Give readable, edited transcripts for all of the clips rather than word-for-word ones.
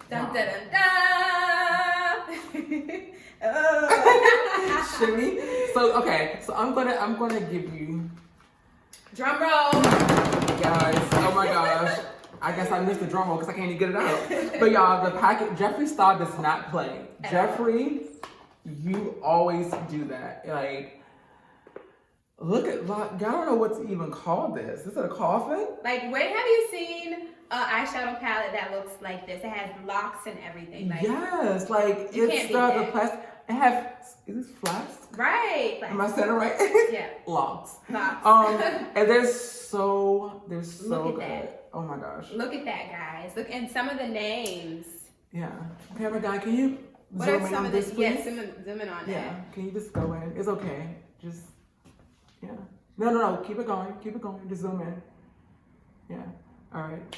Dun, dun, dun, dun. Shimmy. So okay, so I'm gonna give you Drum roll. guys. Oh my gosh. I guess I missed the drum roll because I can't even get it out. But y'all, the packet Jeffreestar does not play. Jeffree, you always do that. Like, look at I don't know what to even call this. Is it a coffin? Like, when have you seen an eyeshadow palette that looks like this? It has locks and everything. Like, yes, like you it's can't beat the that. plastic. It has is this flask? Right. Am I saying it right? Yeah. Locks. Locks. And they're so Look at good. that. Oh my gosh. Look at that, guys. Look, and some of the names. Yeah. Camera guy, can you What zoom are in some on of this, the? please? Yeah, zoom in on Yeah. that. Can you just go in? It's okay. Just yeah. No. Keep it going. Keep it going. Just zoom in. Yeah. All right.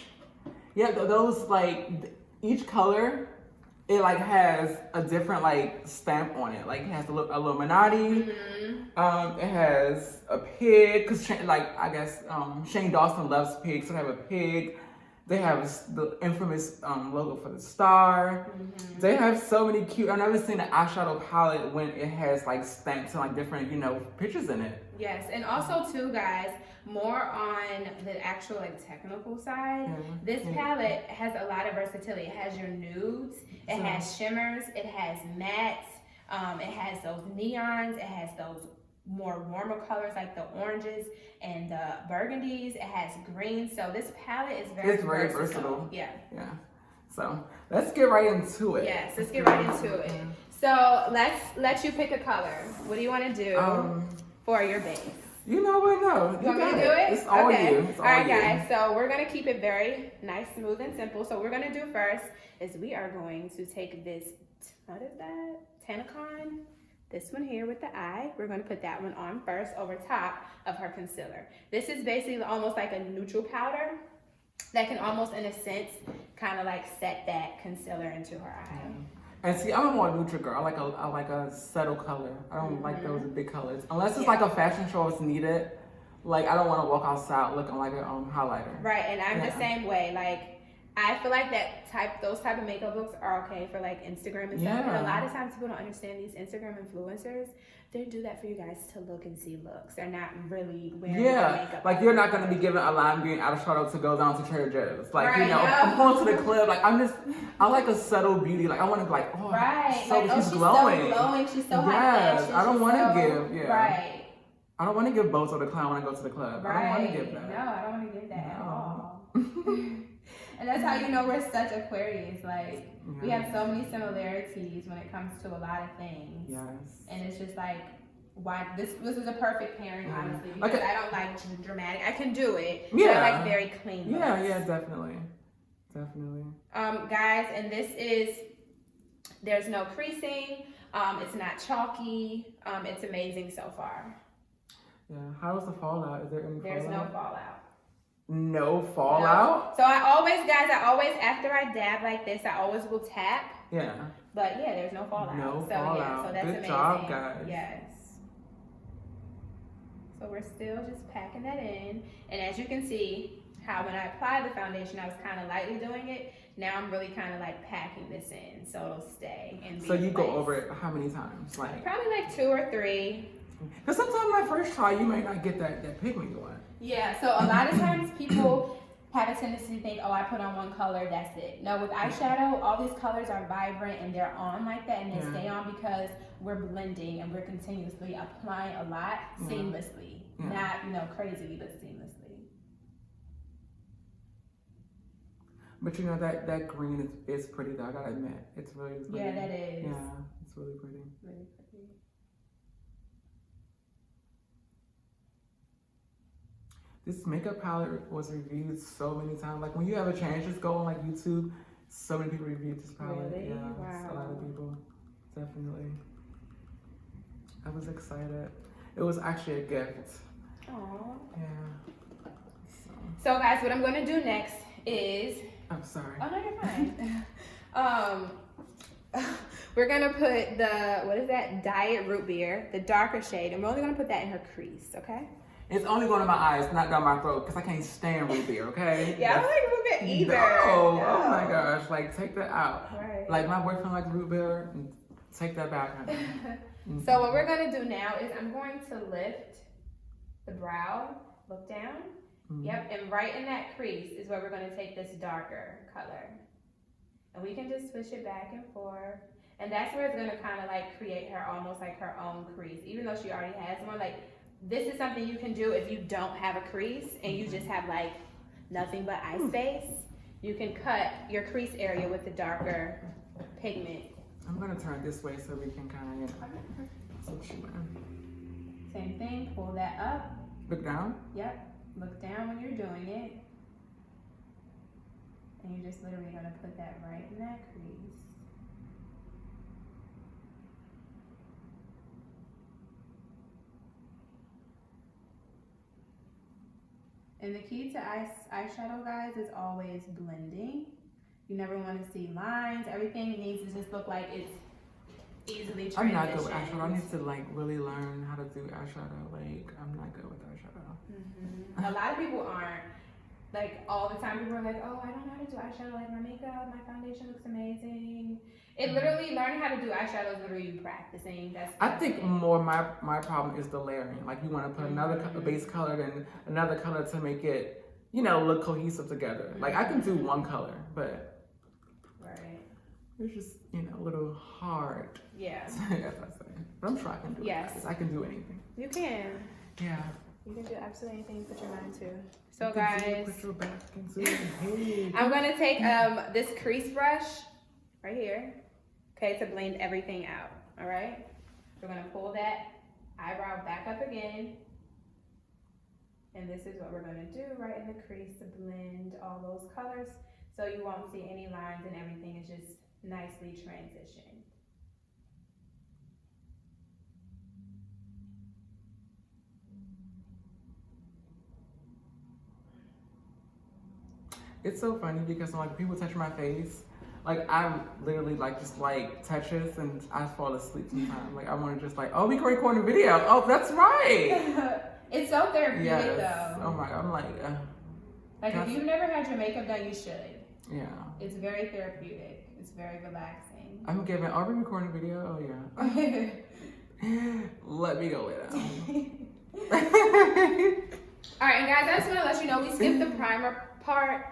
Yeah. Those like each color, it like has a different like stamp on it. Like it has the Illuminati. Mm-hmm. It has a pig because like I guess Shane Dawson loves pigs. So they have a pig. They have the infamous logo for the star. Mm-hmm. They have so many cute. I've never seen an eyeshadow palette when it has like stamps and like different pictures in it. Yes, and also too, guys, more on the actual like technical side. This palette has a lot of versatility. It has your nudes, it has shimmers, it has mattes, it has those neons, it has those more warmer colors like the oranges and the burgundies. It has green. So this palette is very versatile. Yeah. So let's get right into it. Yes, let's get right into it. So let's let you pick a color. What do you want to do for your base? You know what? No. You want me to do it? It's all you. It's all right, you. guys. So we're going to keep it very nice, smooth, and simple. So what we're going to do first is we are going to take this, what is that? Tanacon. This one here with the eye. We're going to put that one on first over top of her concealer. This is basically almost like a neutral powder that can almost, in a sense, kind of like set that concealer into her eye. And see, I'm a more neutral girl. I like a subtle color. I don't like those big colors. Unless it's like a fashion show it's needed. Like, I don't want to walk outside looking like a highlighter. Right, and I'm the same way. Like, I feel like those type of makeup looks are okay for like Instagram and stuff. And a lot of times people don't understand these Instagram influencers. They do that for you guys to look and see looks. They're not really wearing makeup. Like you're not gonna be given a lime green eyeshadow to go down to Trader Joe's. Like right, I'm going to the club. Like I like a subtle beauty. Like I want to be like, she's glowing. So glowing. She's so high fashion. I don't want to give. Right. I don't want to give Bozo the clown when I go to the club. Right. I don't want to give that. No, I don't want to give that at all. And that's how you know we're such Aquarius. Like, we have so many similarities when it comes to a lot of things. Yes. And it's just like, why this is a perfect pairing, honestly, because I don't like dramatic. I can do it. But I like very clean looks. Yeah, definitely. Guys, and this is, there's no creasing. It's not chalky. It's amazing so far. Yeah. How was the fallout? Is there any fallout? There's no fallout. No fallout? No. So I always, after I dab like this, I always will tap. Yeah. But yeah, there's no fallout. No so, fallout. Yeah, so that's Good amazing. job, guys. Yes. So we're still just packing that in. And as you can see, how when I applied the foundation, I was kind of lightly doing it. Now I'm really kind of like packing this in so it'll stay. And so you go over it how many times? Like probably like 2 or 3. Because sometimes my first try, you might not get that pigment going. Yeah. So a lot of times people have a tendency to think, oh, I put on one color, that's it. No, with eyeshadow, all these colors are vibrant and they're on like that and they stay on because we're blending and we're continuously applying a lot seamlessly. Not, crazily, but seamlessly. But that green is pretty though, I gotta admit. It's really pretty. Yeah, that is. Yeah, it's really pretty. Really pretty. This makeup palette was reviewed so many times. Like when you have a chance, just go on like YouTube. So many people reviewed this palette. Really? Yeah, Wow. a lot of people. Definitely. I was excited. It was actually a gift. Aww. Yeah. So guys, what I'm gonna do next is. I'm sorry. Oh no, you're fine. We're gonna put what is that? Diet root beer, the darker shade, and we're only gonna put that in her crease, okay? It's only going to my eyes, not down my throat, because I can't stand root beer, okay? Yeah, I like root beer. it either. No. No. Oh my gosh. Like, take that out. Right. Like, my boyfriend likes root beer. Take that back, honey. So what we're gonna do now is I'm going to lift the brow, look down. Yep, and right in that crease is where we're gonna take this darker color. And we can just switch it back and forth. And that's where it's gonna kind of like create her almost like her own crease. Even though she already has one, like this is something you can do if you don't have a crease and you just have like nothing but eye space. You can cut your crease area with the darker pigment. I'm gonna turn this way so we can kind of, switch it around. Same thing, pull that up. Look down? Yep, look down when you're doing it. And you're just literally gonna put that right in that crease. And the key to eyeshadow, guys, is always blending. You never want to see lines. Everything needs to just look like it's easily transitioned. I'm not good with eyeshadow. I need to like really learn how to do eyeshadow. Like, I'm not good with eyeshadow. A lot of people aren't. Like, all the time people are like, oh, I don't know how to do eyeshadow. Like, my makeup, my foundation looks amazing. It literally, learning how to do eyeshadow is literally you practicing. I think more my problem is the layering. Like, you want to put another base color and another color to make it, you know, look cohesive together. Like, I can do one color, but it's just, you know, a little hard. Yeah. As I say. But I'm sure I can do it. I can do anything. You can. Yeah. You can do absolutely anything you put your mind to. So guys, put your back into it. I'm gonna take this crease brush right here, okay, to blend everything out. All right. We're gonna pull that eyebrow back up again, and this is what we're gonna do right in the crease to blend all those colors, so you won't see any lines and everything is just nicely transitioned. It's so funny because like people touch my face, like I literally like just like touches and I fall asleep sometimes. Like I want to just like, oh, we can record a video. Oh, that's right. It's so therapeutic yes. though. Oh my, I'm like if you've never had your makeup done, you should. Yeah. It's very therapeutic. It's very relaxing. I'm giving. Are we recording a video? Oh yeah. Let me go lay down. All right, and guys, I just want to let you know we skipped the primer part.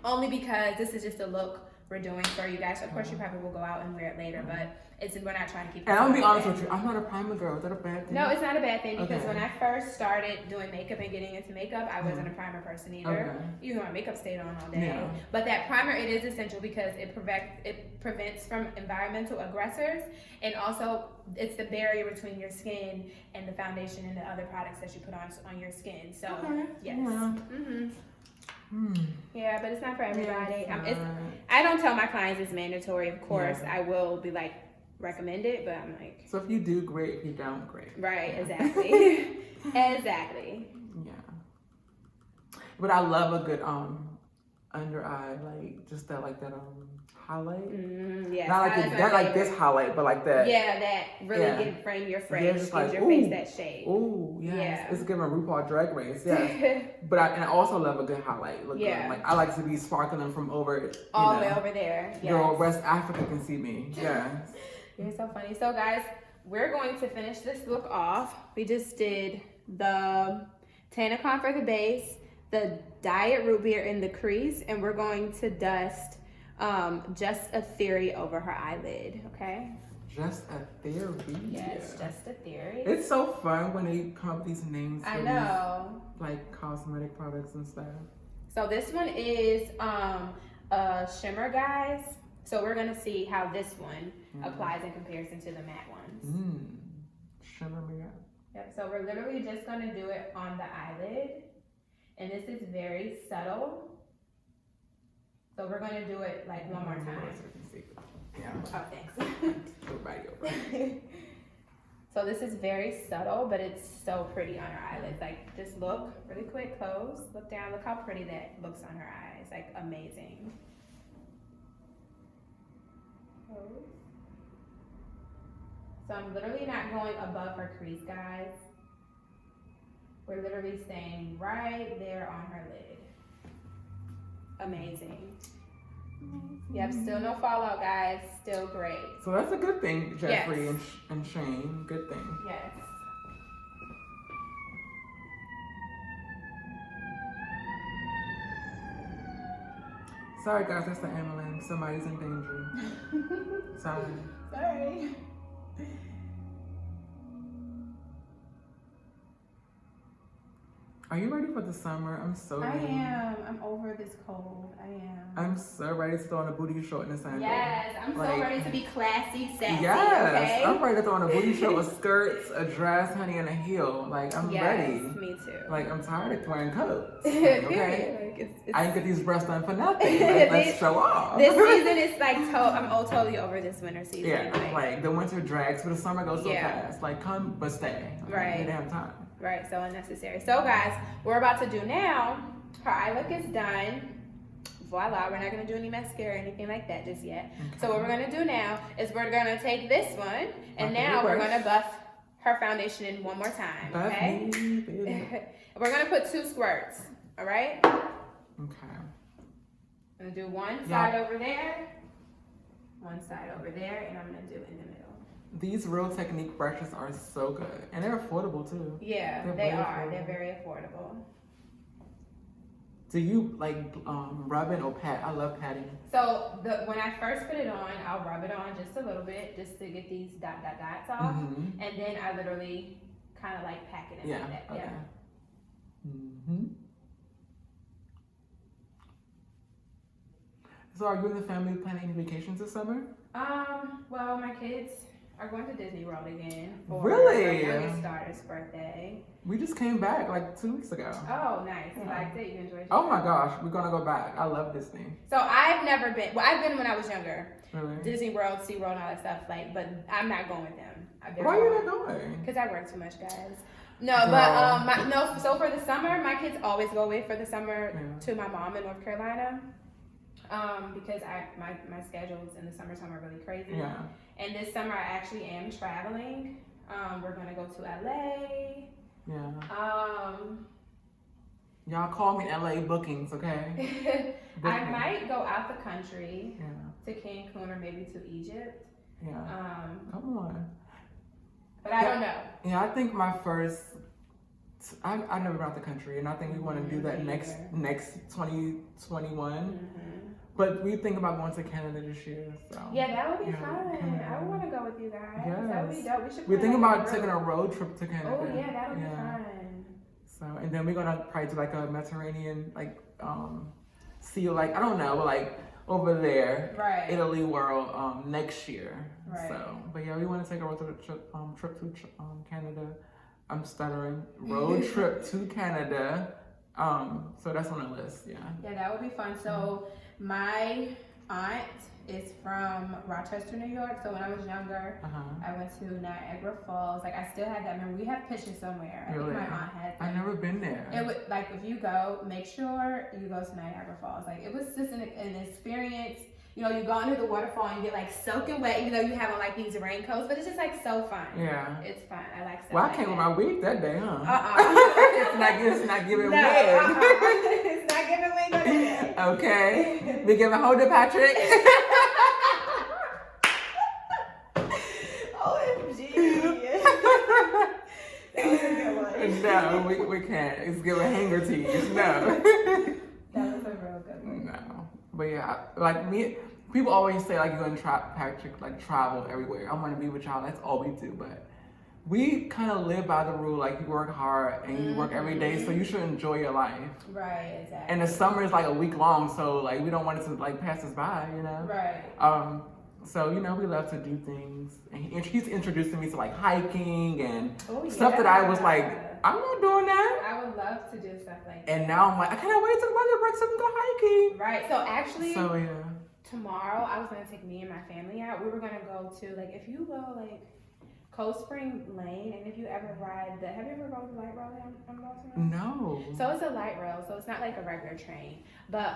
Only because this is just a look we're doing for you guys. Of course, you probably will go out and wear it later, but we're not trying to keep. And I'm gonna be honest with you, I'm not a primer girl. Is that a bad thing? No, it's not a bad thing because when I first started doing makeup and getting into makeup, I wasn't a primer person either. Even though my makeup stayed on all day. Yeah. But that primer, it is essential because it prevents from environmental aggressors, and also it's the barrier between your skin and the foundation and the other products that you put on your skin. So yes. Yeah. Yeah, but it's not for everybody. I don't tell my clients it's mandatory. Of course, I will be like recommend it, but I'm like. So if you do, great. If you don't, great. Right. Exactly. Exactly. Yeah. But I love a good under eye, like just that highlight. Yeah. Not like this highlight, but like that. Yeah, that really can frame your face, gives your face that shape. Ooh, yes. Yeah. It's giving RuPaul Drag Race, yes. But I also love a good highlight. Look good. Like I like to be sparkling from over all the way over there. Yes. Girl, West Africa can see me. Yeah. You're so funny. So guys, we're going to finish this look off. We just did the Tannicon for the base, the Diet Root Beer in the crease, and we're going to dust just a theory over her eyelid, okay? Just a theory. Yes, just a theory. It's so fun when they come up with these names. I know. Like cosmetic products and stuff. So this one is a shimmer, guys. So we're gonna see how this one applies in comparison to the matte ones. Shimmer me up. Yep. So we're literally just gonna do it on the eyelid, and this is very subtle. So we're gonna do it like one more time. Yeah. Oh, thanks. So this is very subtle, but it's so pretty on her eyelids. Like, just look really quick, close, look down, look how pretty that looks on her eyes. Like, amazing. Close. So I'm literally not going above her crease, guys. We're literally staying right there on her lid. amazing. Yep, still no fallout, guys. Still great. So that's a good thing, Jeffree and Shane. Good thing. Yes. Sorry, guys, that's the ambulance. Somebody's in danger. Sorry. Sorry. Are you ready for the summer? I'm so ready. I am. I'm over this cold. I am. I'm so ready to throw on a booty short and a sandal. Yes, I'm so ready to be classy, sassy. Yes, okay? I'm ready to throw on a booty short with skirts, a dress, honey, and a heel. Like, I'm ready. Me too. Like, I'm tired of wearing coats. Okay? Like, I didn't get these breasts done for nothing. Like, let's show off. This season is like, I'm totally over this winter season. Yeah, like the winter drags, but the summer goes so fast. Like, come, but stay. Like, right. You didn't have time. Right, so unnecessary. So guys, we're about to do now, her eye look is done. Voila, we're not gonna do any mascara or anything like that just yet. Okay. So what we're gonna do now is we're gonna take this one and now we're gonna buff her foundation in one more time, okay? We're gonna put 2 squirts, all right? Okay. I'm gonna do one side over there, one side over there, and I'm gonna do in the middle. These Real Technique brushes are so good. And they're affordable too. Yeah, they are. They're very affordable. Do you like rub it or pat? I love patting. So when I first put it on, I'll rub it on just a little bit just to get these dots off. Mm-hmm. And then I literally kind of like pack it in like that. Okay. Yeah. Mm-hmm. So are you and the family planning any vacations this summer? Well, my kids are going to Disney World again for really? my youngest daughter's birthday. We just came back like 2 weeks ago. Oh, nice. You liked it? You enjoyed it? Oh my gosh, we're gonna go back. I love Disney. So I've never been, well, I've been when I was younger. Really? Disney World, SeaWorld, and all that stuff, like, but I'm not going with them. Why are you not going? Because I work too much, guys. No, but, so for the summer, my kids always go away for the summer to my mom in North Carolina. Because my schedules in the summertime are really crazy. Yeah. And this summer I actually am traveling. We're gonna go to LA. Yeah. Y'all call me LA bookings, okay? I might go out the country to Cancun or maybe to Egypt. Yeah. Come on. But I don't know. Yeah, I think my first. I've never been out the country, and I think we want to do that next 2021. Mm-hmm. But we think about going to Canada this year, so. Yeah, that would be fun. I want to go with you guys. Yes. That would be dope. We should. We're thinking about taking a road trip to Canada. Oh yeah, that would be fun. So, and then we're gonna probably do like a Mediterranean, like, sea, like, I don't know, like over there, Italy world, next year. Right. So, but yeah, we want to take a road trip to Canada. I'm stuttering. Road trip to Canada. So that's on the list. Yeah. Yeah, that would be fun. So my aunt is from Rochester, New York. So when I was younger, I went to Niagara Falls. Like, I still have that memory. We have pictures somewhere. I think my aunt has them. I've never been there. It would, like, if you go, make sure you go to Niagara Falls. Like, it was just an experience. You know, you go into the waterfall and you get like soaking wet, even though you have on like these raincoats, but it's just like so fun. Yeah. It's fun. I like stuff. Well, like I came that. with my wig that day, huh? It's not giving wig. It's not giving wig on that. Okay. We giving hold it, Patrick. OMG. That was a good one. No, we can't. It's giving hanger tease. No. That was a real good one. No. But yeah, like me, people always say like you're gonna Patrick, like travel everywhere. I want to be with y'all. That's all we do. But we kind of live by the rule like you work hard and you work every day, so you should enjoy your life. Right. Exactly. And the summer is like a week long, so like we don't want it to like pass us by, you know. Right. So you know we love to do things, and he's introducing me to like hiking and stuff that I was like, I'm not doing that. I would love to do stuff like that. And now I'm like, I can't wait till the weather breaks up and go hiking. Right. So actually, tomorrow I was gonna take me and my family out. We were gonna go to like, if you go like Cold Spring Lane, and if you ever ride have you ever rode the light rail on Dawson? No. So it's a light rail, so it's not like a regular train, but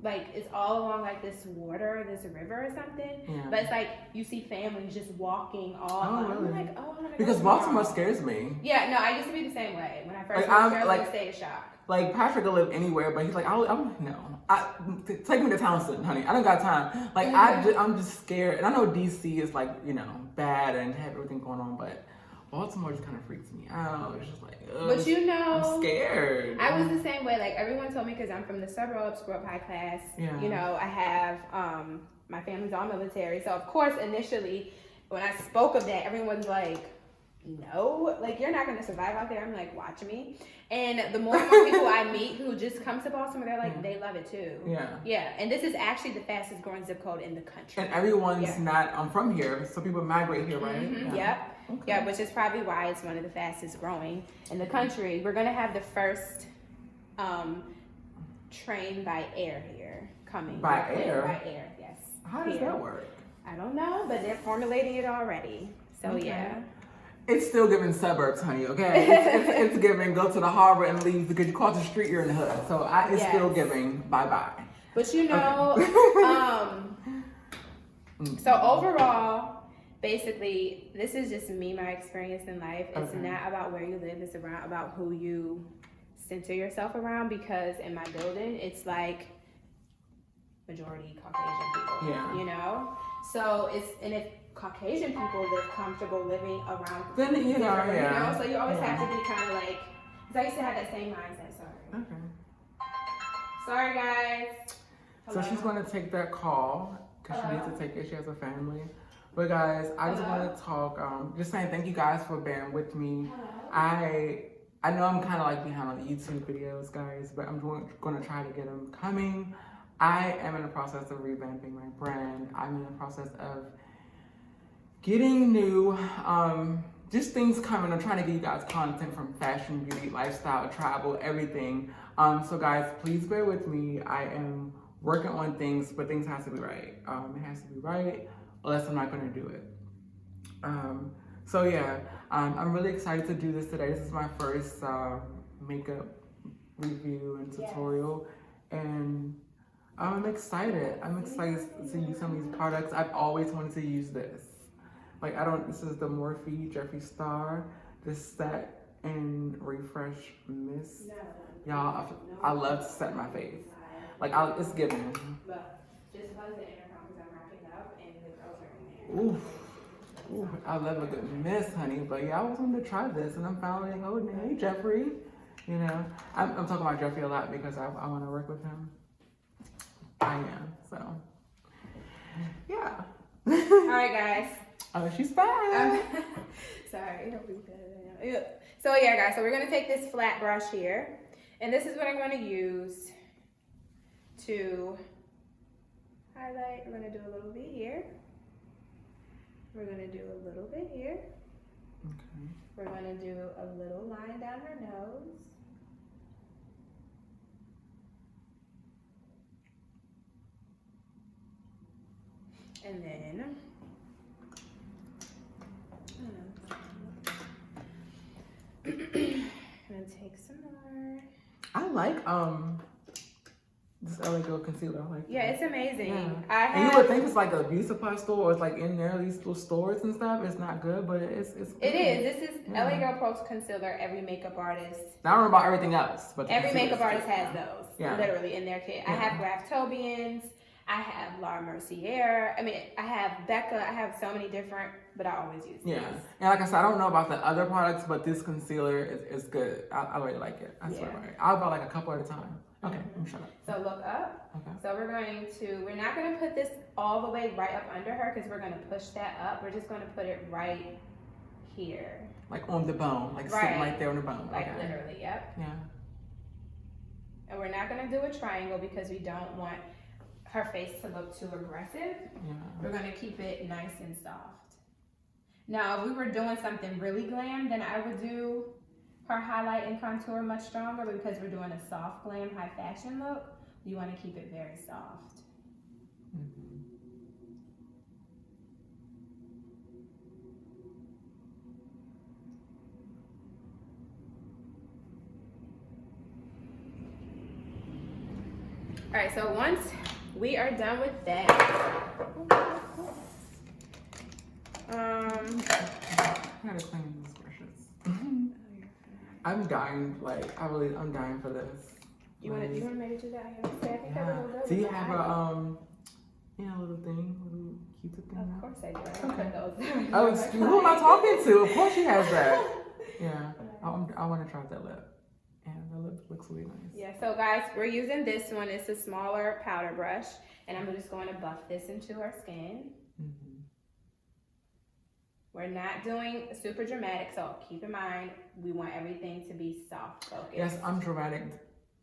like it's all along like this river or something. Yeah. But it's like you see families just walking all. Really? I'm like, oh, I'm gonna because go Baltimore scares me. Yeah, no, I used to be the same way when I first moved here. I was in a state of shock. Like, Patrick will live anywhere, but he's like, take me to Townsend, honey. I don't got time. Like, I'm just scared. And I know DC is like, you know, bad and have everything going on, but Baltimore just kind of freaks me out. It's just like, ugh, but you know, I'm scared. I was the same way. Like, everyone told me, because I'm from the suburbs, grew up high class. Yeah. You know, I have, my family's all military. So, of course, initially, when I spoke of that, everyone's like, no, like, you're not going to survive out there. I'm like, watch me. And the more and more people I meet who just come to Baltimore, they're like, they love it too. Yeah. Yeah. And this is actually the fastest growing zip code in the country. And everyone's not from here, so people migrate here, right? Mm-hmm. Yep. Okay. Yeah, which is probably why it's one of the fastest growing in the country. We're going to have the first train by air here coming. By air? By air, yes. How does that work? I don't know, but they're formulating it already. So, yeah. It's still giving suburbs, honey, okay? It's giving go to the harbor and leave because you cross the street, you're in the hood. So it's still giving bye-bye. But you know, so overall, basically, this is just me, my experience in life. It's not about where you live. It's about who you center yourself around, because in my building, it's like majority Caucasian people, you know? So if Caucasian people live comfortable living around, then you know, so you always have to be kind of like, because I used to have that same mindset. Sorry guys. Hello? So she's going to take that call because she needs to take it. She has a family. But guys, I just want to talk, just saying thank you guys for bearing with me. I know I'm kind of like behind on the YouTube videos, guys, but I'm going to try to get them coming. I am in the process of revamping my brand. I'm in the process of getting new, just things coming. I'm trying to give you guys content from fashion, beauty, lifestyle, travel, everything. So guys, please bear with me. I am working on things, but things have to be right. It has to be right, or else I'm not gonna do it. So yeah, I'm really excited to do this today. This is my first makeup review and tutorial, and I'm excited. I'm excited to use some of these products. I've always wanted to use this. Like, this is the Morphe Jeffreestar, the Set and Refresh Mist. Y'all, I love to set my face. Like, it's giving. But just close the intercom because I'm wrapping up and the girls are in there. Ooh, I love a good mist, honey. But yeah, I was wanting to try this, and I'm finally holding it. Hey, Jeffree. You know, I'm talking about Jeffree a lot because I want to work with him. I am, so. Yeah. All right, guys. Oh, she's fine. Sorry. So yeah, guys. So we're gonna take this flat brush here, and this is what I'm going to use to highlight. I'm gonna do a little bit here. We're gonna do a little bit here. Okay. We're gonna do a little line down her nose. And then I'm gonna take some more. I like this LA Girl concealer. I like Yeah, it's amazing. Yeah. And you would think it's like a beauty supply store, or it's like in there, these little stores and stuff. It's not good, but it's good. It is. This is LA Girl Pro Concealer. Every makeup artist. I don't know about everything else, but every makeup artist has those. Yeah. Literally in their kit. I have Graftobians. I have Laura Mercier. I mean, I have Becca. I have so many different, but I always use these. Yeah. And like I said, I don't know about the other products, but this concealer is good. I really like it. I swear. I'll buy like a couple at a time. Okay, let me shut up. So look up. Okay. So we're not going to put this all the way right up under her because we're going to push that up. We're just going to put it right here. Like on the bone, like sitting right there on the bone. Like literally, yep. Yeah. And we're not going to do a triangle because we don't want her face to look too aggressive. Yeah. We're going to keep it nice and soft. Now, if we were doing something really glam, then I would do her highlight and contour much stronger, but because we're doing a soft glam high fashion look, you want to keep it very soft. Mm-hmm. All right, so once we are done with that, I gotta clean these brushes. I'm dying. Like, I'm dying for this. You want to maybe do that? I think that would go good. Do you with have the a eyebrows. little thing, little Q-tip thing? Of course I do. I put those. Oh, excuse, who am I talking to? Of course she has that. Yeah, I want to try that lip. And the lip looks really nice. Yeah, so guys, we're using this one. It's a smaller powder brush. And I'm just going to buff this into our skin. Mm-hmm. We're not doing super dramatic, so keep in mind, we want everything to be soft focused. Yes, I'm dramatic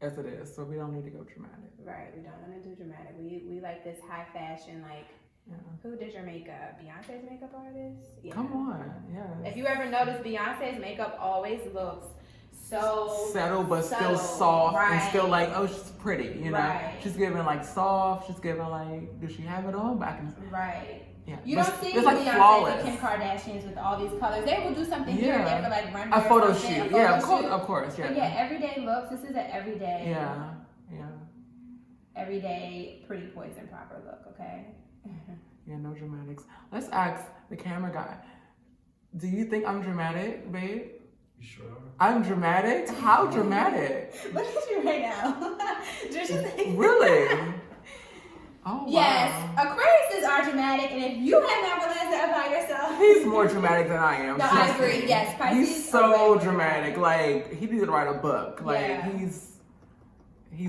as it is, so we don't need to go dramatic. Right, we don't want to do dramatic. We like this high fashion, like, who did your makeup? Beyonce's makeup artist? Yeah. Come on, yeah. If you ever notice, Beyonce's makeup always looks so settled, but still soft, right. and still like, oh, she's pretty, you know? Right. She's giving like soft, she's giving like, does she have it on? But I can, right. yeah. You don't see it's like Beyonce flawless. and Kim Kardashians with all these colors. They will do something here and there for like run a photo shoot. Yeah, of course, yeah. But yeah, everyday looks. This is an everyday. Yeah. Everyday pretty poison proper look. Okay. Yeah, no dramatics. Let's ask the camera guy. Do you think I'm dramatic, babe? You sure? I'm dramatic? How dramatic? Look at you right now. Really? Oh, wow. Yes, Aquariuses are dramatic, and if you have not realized that about yourself, He's more dramatic than I am. No, I agree. Yes, Pisces he's so dramatic. Like, he needs to write a book. Like, Yeah. he's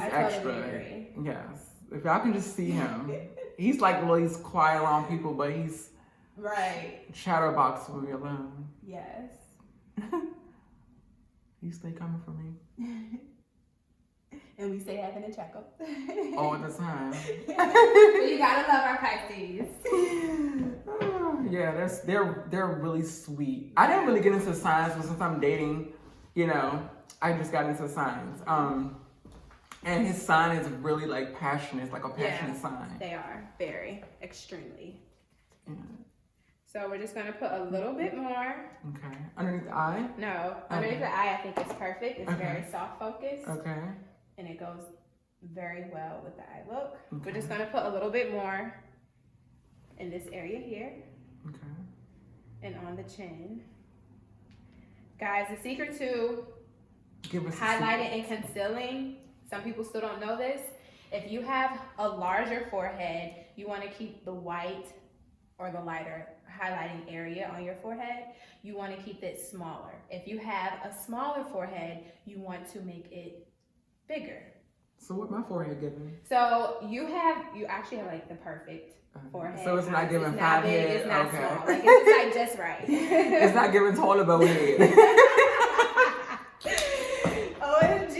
I extra. totally agree. Yes. If y'all can just see him, he's like, well, he's quiet around people, but he's Right. chatterbox when we're alone. Yes. You stay coming for me And we stay having a checkup. all the time. You gotta love our Pisces. Yeah, they're really sweet. I didn't really get into signs, but since I'm dating, you know, I just got into signs. And his sign is really like passionate. It's like a passionate sign. They are very, extremely. Yeah. So we're just gonna put a little bit more. Okay. Underneath the eye? No, underneath the eye, I think it's perfect. It's very soft focused. Okay. And it goes very well with the eye look. Okay. We're just gonna put a little bit more in this area here. Okay. And on the chin. Guys, the secret to Give us highlighting and concealing, some people still don't know this. If you have a larger forehead, you want to keep the white or the lighter highlighting area on your forehead. You want to keep it smaller. If you have a smaller forehead, you want to make it bigger. So what my forehead giving? So you actually have like the perfect forehead. So it's not giving it's five not big, head. it's not Okay. small. Like it's like just right. It's not giving taller but head. OMG.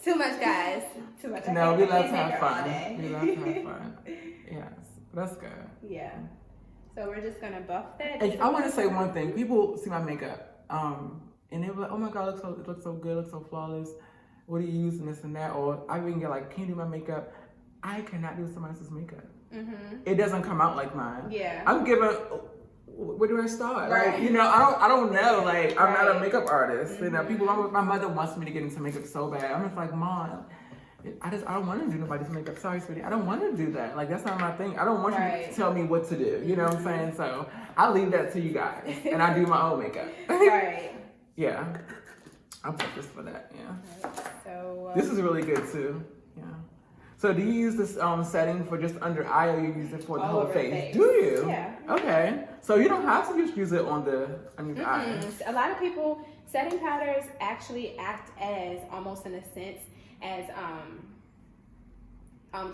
Too much, guys. Too much. No, we love to Can't have make her all fun. day. We love to have fun. Yes, that's good. Yeah. So we're just gonna buff that. And I want to say one thing. People see my makeup, and they're like, "Oh my God, it looks so good, it looks so flawless. What do you use and this and that?" Or I even get like, "Can you do my makeup?" I cannot do somebody else's makeup. Mm-hmm. It doesn't come out like mine. Yeah. I'm giving. Where do I start? Right. Like, you know, I don't know. Like, I'm not a Right. makeup artist. Mm-hmm. You know, people. My mother wants me to get into makeup so bad. I'm just like, Mom, I don't want to do nobody's makeup. Sorry, sweetie. I don't want to do that. Like, that's not my thing. I don't want you to tell me what to do. You know what I'm saying? So I leave that to you guys, and I do my own makeup. Right. Yeah, I'll put this for that. Yeah. So This is really good too. Yeah. So do you use this setting for just under eye, or you use it for the all whole over face? the face. Do you? Yeah. Okay. So you don't have to just use it on the under the eye. A lot of people, setting powders actually act as almost in a sense as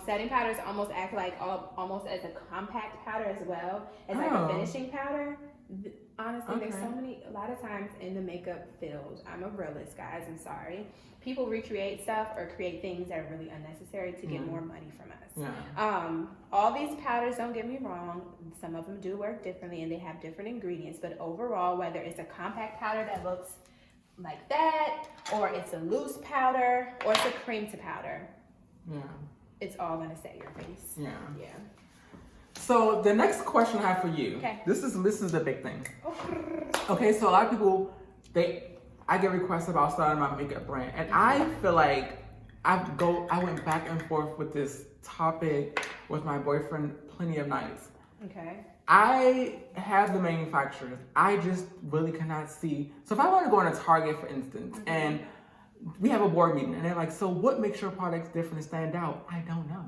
setting powders almost act like almost as a compact powder as well as like a finishing powder. Honestly, there's a lot of times in the makeup field, I'm a realist, guys, I'm sorry. People recreate stuff or create things that are really unnecessary to get more money from us. Yeah. All these powders, don't get me wrong, some of them do work differently and they have different ingredients, but overall, whether it's a compact powder that looks like that, or it's a loose powder, or it's a cream to powder, it's all gonna set your face. Yeah. Yeah. So the next question I have for you. Okay. This is the big thing. Okay, so a lot of people I get requests about starting my makeup brand, and I feel like I went back and forth with this topic with my boyfriend plenty of nights. Okay. I have the manufacturers. I just really cannot see. So if I want to go on a Target, for instance, and we have a board meeting, and they're like, so what makes your products different and stand out? I don't know.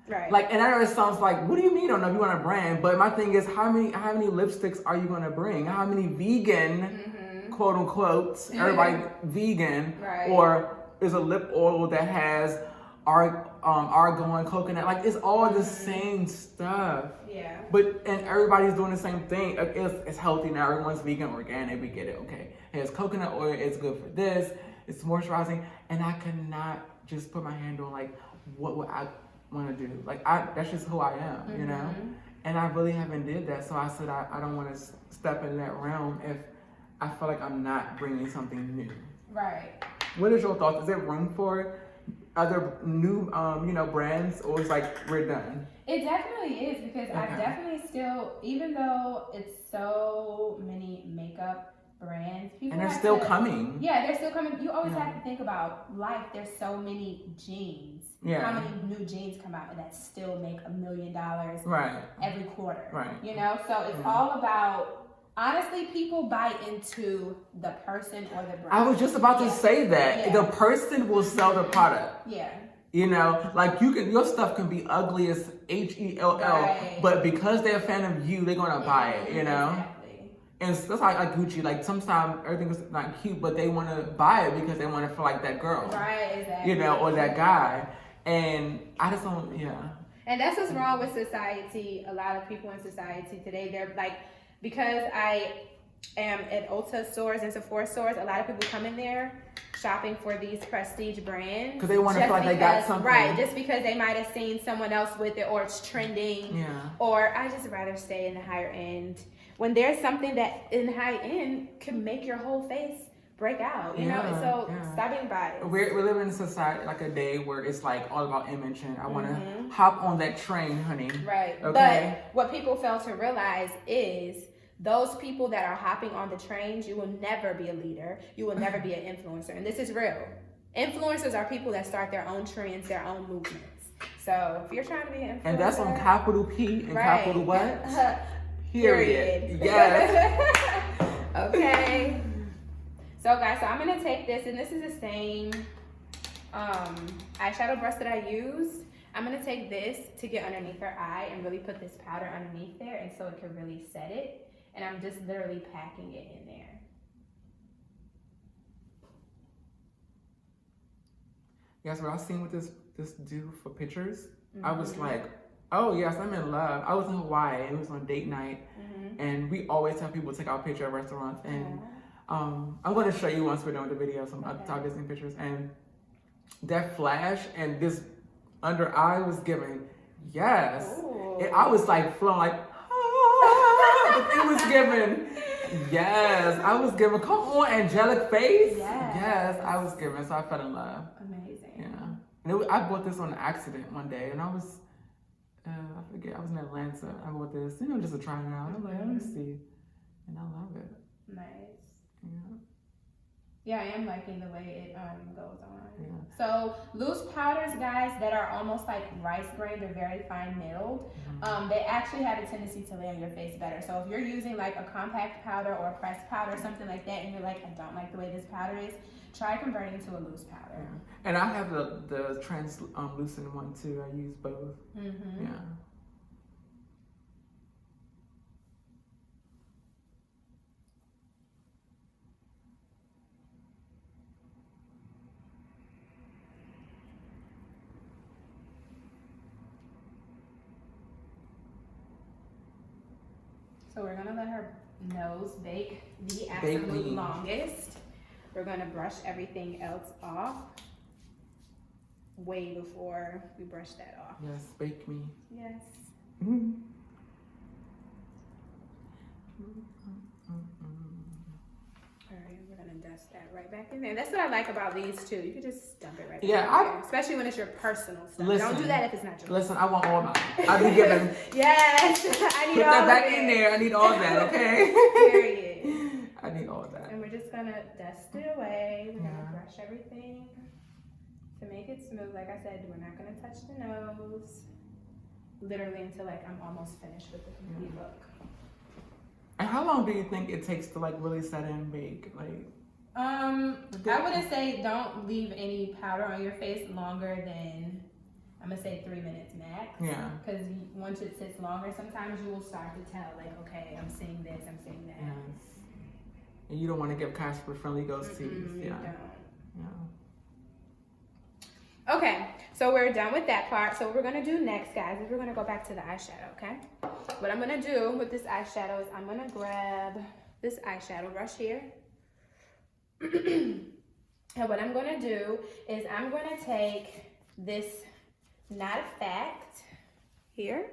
Right. Like, and I know it sounds like, what do you mean? I don't know if you want a brand, but my thing is, how many lipsticks are you going to bring? How many vegan, quote unquote, everybody vegan, right. or is a lip oil that has argan, coconut? Like, it's all the same stuff. Yeah. But and everybody's doing the same thing. It's healthy now. Everyone's vegan, organic. We get it. Okay. It has coconut oil. It's good for this. It's moisturizing, and I cannot just put my hand on like what would I want to do. Like that's just who I am, you know. And I really haven't did that. So I said I don't want to step in that realm if I feel like I'm not bringing something new. Right. What is your thoughts? Is there room for other new, brands, or it's like we're done? It definitely is, because I definitely still, even though it's so many makeup brands, people and they're still coming. Yeah, they're still coming. You always have to think about life. There's so many jeans. Yeah. How many new jeans come out that still make $1 million right. every quarter? Right. You know, so it's all about. Honestly, people buy into the person or the brand. I was just about to say that. The person will sell the product. Yeah. You know, like your stuff can be ugly as HELL, right. but because they're a fan of you, they're gonna buy it, you know? Exactly. And it's just like Gucci, like sometimes everything is not cute, but they wanna buy it because they wanna feel like that girl. Right, exactly. You know, or that guy. And I just don't, And that's what's wrong with society. A lot of people in society today, they're like, because I am at Ulta stores and Sephora stores, a lot of people come in there shopping for these prestige brands. Because they want to feel like they got something. Right, just because they might have seen someone else with it, or it's trending. Yeah. Or I just rather stay in the higher end. When there's something that in the high end can make your whole face break out, you know? So stop being biased. We're living in a society, like a day where it's like all about image, and I want to hop on that train, honey. Right. Okay. But what people fail to realize is those people that are hopping on the trains, you will never be a leader. You will never be an influencer. And this is real. Influencers are people that start their own trends, their own movements. So if you're trying to be an influencer. And that's on capital P and capital what? Period. Yes. Okay. So guys, so I'm going to take this, and this is the same eyeshadow brush that I used. I'm going to take this to get underneath her eye and really put this powder underneath there, and so it can really set it. And I'm just literally packing it in there. Yes, what I seen with this do for pictures, I was like, oh yes, I'm in love. I was in Hawaii. It was on date night, and we always tell people to take our picture at restaurants. And I'm going to show you once we're done with the video some top Disney pictures. And that flash and this under eye was giving, yes. I was like flowing like, it was given, yes. I was given, come on, angelic face. Yes, I was given, so I fell in love. Amazing. Yeah. And I bought this on an accident one day, and I was, I forget, I was in Atlanta. I bought this, just to try it out. I was like, let me see. And I love it. Nice. Yeah. Yeah, I am liking the way it goes on. Yeah. So loose powders, guys, that are almost like rice grain, they're very fine milled. They actually have a tendency to lay on your face better. So if you're using like a compact powder or a pressed powder or something like that, and you're like, I don't like the way this powder is, try converting to a loose powder. Yeah. And I have the translucent one too. I use both. Yeah. So we're gonna let her nose bake the absolute longest. We're gonna brush everything else off way before we brush that off. Yes, bake me. Yes. Alright, we're gonna dust that right back in there. That's what I like about these too. You can just dump it right back in there. Especially when it's your personal stuff. Don't do that if it's not yours. Listen, I want all mine. I be giving. Yes, I need Put all that back of it. in there. I need all that, okay? Period. I need all that. And we're just gonna dust it away. We're gonna brush everything to make it smooth. Like I said, we're not gonna touch the nose. literally until like I'm almost finished with the complete look. And how long do you think it takes to like really set in bake? Like, I wouldn't say don't leave any powder on your face longer than, I'm gonna say 3 minutes max. Yeah. Because once it sits longer, sometimes you will start to tell, like, okay, I'm seeing this, I'm seeing that. Yes. And you don't want to give Casper friendly ghost teeth. You don't. Yeah. Okay, so we're done with that part. So what we're gonna do next, guys, is we're gonna go back to the eyeshadow, okay? What I'm gonna do with this eyeshadow is I'm gonna grab this eyeshadow brush here. And what I'm gonna do is I'm gonna take this Not a Fact here.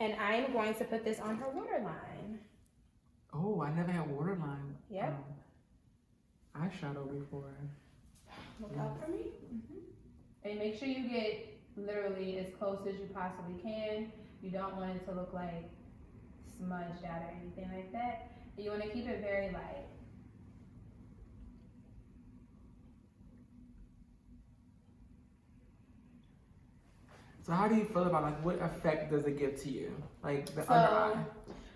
And I'm going to put this on her waterline. Oh, I never had waterline. Yep. Eyeshadow before. Look out for me. And make sure you get literally as close as you possibly can. You don't want it to look like smudged out or anything like that. And you want to keep it very light. So how do you feel about like what effect does it give to you? Like the under eye?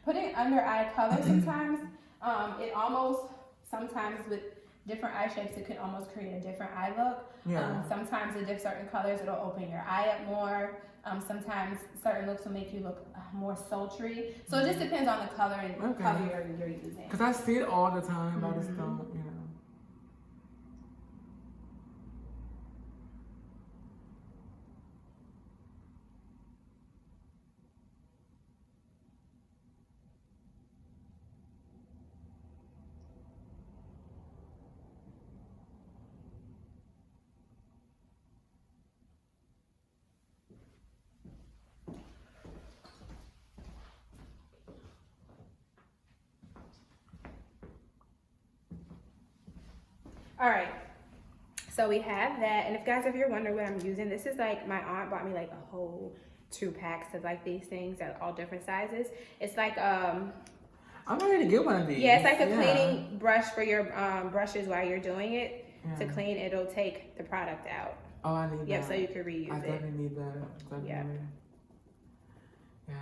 Putting under eye color sometimes, it almost, sometimes with different eye shapes, it can almost create a different eye look. Yeah. Sometimes with certain colors, it'll open your eye up more. Sometimes certain looks will make you look more sultry. So it just depends on the color and color you're using. Because I see it all the time, but I just don't, you know. All right, so we have that. And if guys, if you're wondering what I'm using, this is like, my aunt bought me like a whole 2 packs of like these things at all different sizes. It's like, I'm ready to get one of these. yeah, it's like a cleaning brush for your brushes while you're doing it. To clean, it'll take the product out. Oh, I need that. Yep, so you can reuse it. I definitely need that. Definitely. Yeah.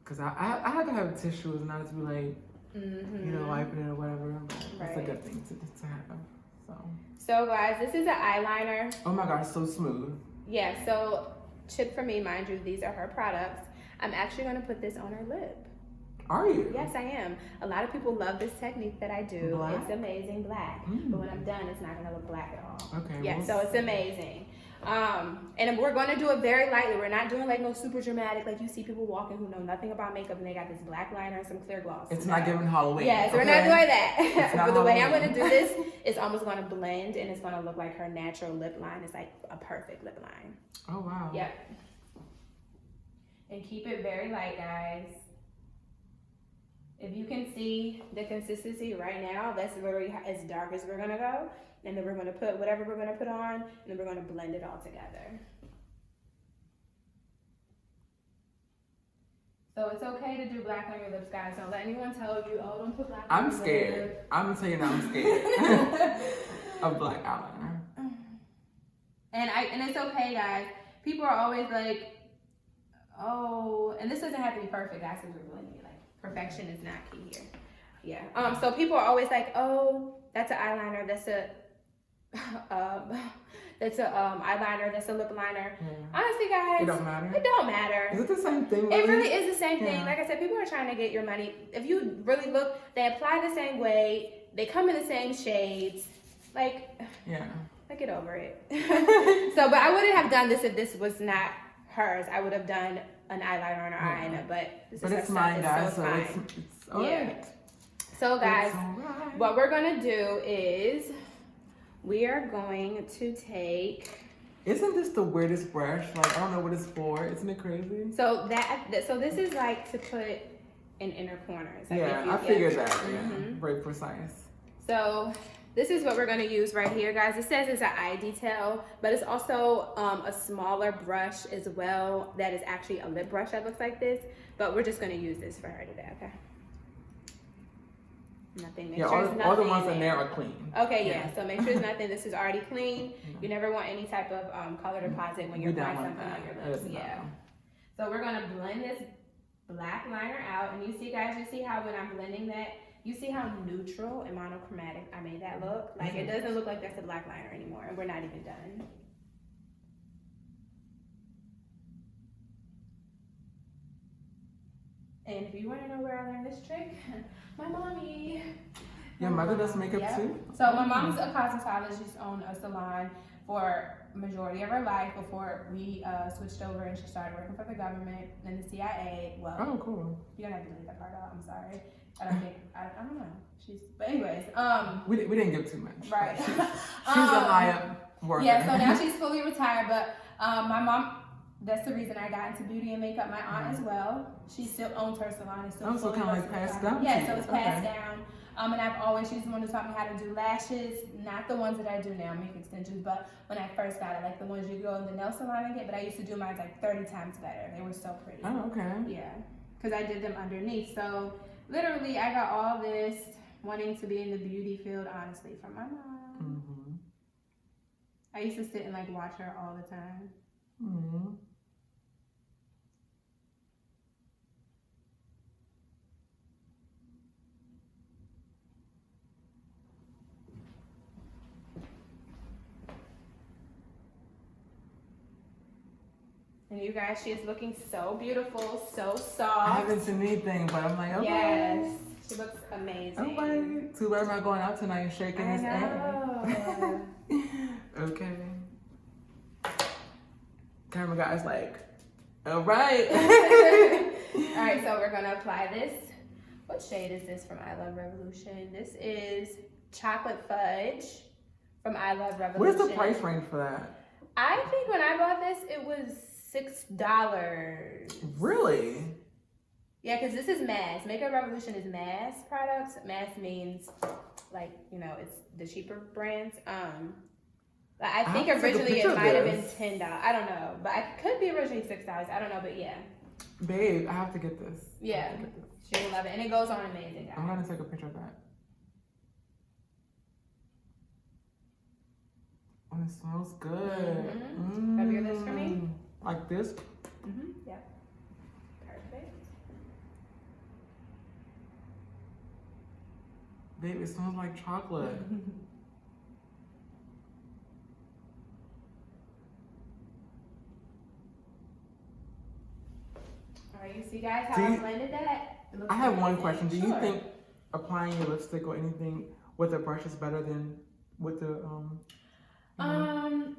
Because I have to have tissues and not to be like, you know, wiping it or whatever. That's a good thing to have. So guys, this is an eyeliner. Oh my gosh, so smooth. Yeah, so Chip for me, mind you, these are her products. I'm actually going to put this on her lip. Are you? Yes, I am. A lot of people love this technique that I do. Black? It's amazing black. But when I'm done, it's not going to look black at all. Okay. Yeah, well, so it's amazing. And we're going to do it very lightly. We're not doing like no super dramatic, like you see people walking who know nothing about makeup and they got this black liner and some clear gloss. It's not giving Halloween. Yes, we're not doing that. But the way I'm Halloween. going to do this is almost going to blend and it's going to look like her natural lip line. It's like a perfect lip line. Oh, wow. Yep. And keep it very light, guys. If you can see the consistency right now, that's literally as dark as we're going to go. And then we're going to put whatever we're going to put on, and then we're going to blend it all together. So it's okay to do black on your lips, guys. Don't let anyone tell you, oh, don't put black on your scared. lips. I'm going to tell you now, I'm scared of black eyeliner. And it's okay, guys. People are always like, oh, and this doesn't have to be perfect, guys, because we're blending it. Like, perfection is not key here. Yeah. So people are always like, oh, that's an eyeliner. That's a eyeliner. That's a lip liner. Honestly, guys, It don't matter. It don't matter. Is it the same thing? It really is the same thing. Yeah. Like I said, people are trying to get your money. If you really look, they apply the same way. They come in the same shades. Like, yeah. get over it. So, but I wouldn't have done this if this was not hers. I would have done an eyeliner on her eye, but this is it's her mine, stuff. guys. So It's all right. So guys, Right. what we're gonna do is we are going to take. Isn't this the weirdest brush? Like, I don't know what it's for. Isn't it crazy? So this is like to put in inner corners. I figured that. Yeah, very precise. So this is what we're gonna use right here, guys. It says it's an eye detail, but it's also a smaller brush as well. That is actually a lip brush that looks like this, but we're just gonna use this for her today, okay? Nothing. Make Yeah, sure it's all the nothing ones in in there are clean. Okay, yeah. So make sure it's nothing. This is already clean. You never want any type of color deposit when you're applying something on your lips. Yeah. So we're gonna blend this black liner out, and you see, guys, you see how when I'm blending that, you see how neutral and monochromatic I made that look? Like, it doesn't look like that's a black liner anymore, and we're not even done. And if you want to know where I learned this trick, my mommy. Your mother does makeup too? So my mom's a cosmetologist, owned a salon for majority of her life before we switched over and she started working for the government and the CIA. Well, oh, cool. You're gonna have to leave that part out. I'm sorry. I don't think I don't know. But anyways, we didn't give too much. Right. She's a high up worker. Yeah. So now she's fully retired, but my mom. That's the reason I got into beauty and makeup. My aunt as well. She still owns her salon. It's still so kind of like passed down. Yeah. So it's passed down. And she's the one who taught me how to do lashes, not the ones that I do now, make extensions, but when I first got it, like the ones you go in the nail salon and get, but I used to do mine like 30 times better. They were so pretty. Oh, okay. Yeah, because I did them underneath. So literally, I got all this wanting to be in the beauty field, honestly, from my mom. Mm-hmm. I used to sit and like watch her all the time. Mm-hmm. And you guys, she is looking so beautiful, so soft. I haven't seen anything, but I'm like, okay. Yes, she looks amazing. Okay. Too bad I'm not going out tonight and shaking this ass. Okay. Camera guy's like, all right. All right, so we're gonna apply this. What shade is this from I Love Revolution? This is Chocolate Fudge from I Love Revolution. Where's the price range for that? I think when I bought this, it was $6. Really? Yeah, because this is mass. Makeup Revolution is mass products. Mass means like, you know, it's the cheaper brands. I think originally it might have been $10. I don't know, but it could be originally $6. I don't know, but yeah. Babe, I have to get this. Yeah, she will love it, and it goes on amazing, guys. I'm gonna take a picture of that. Oh, it smells good. Mm-hmm. Have your lips for me? Like this? Mm-hmm. Yeah. Perfect. Babe, it smells like chocolate. All right, you see, guys, how I blended that? I have one question. Do you think applying your lipstick or anything with a brush is better than with the I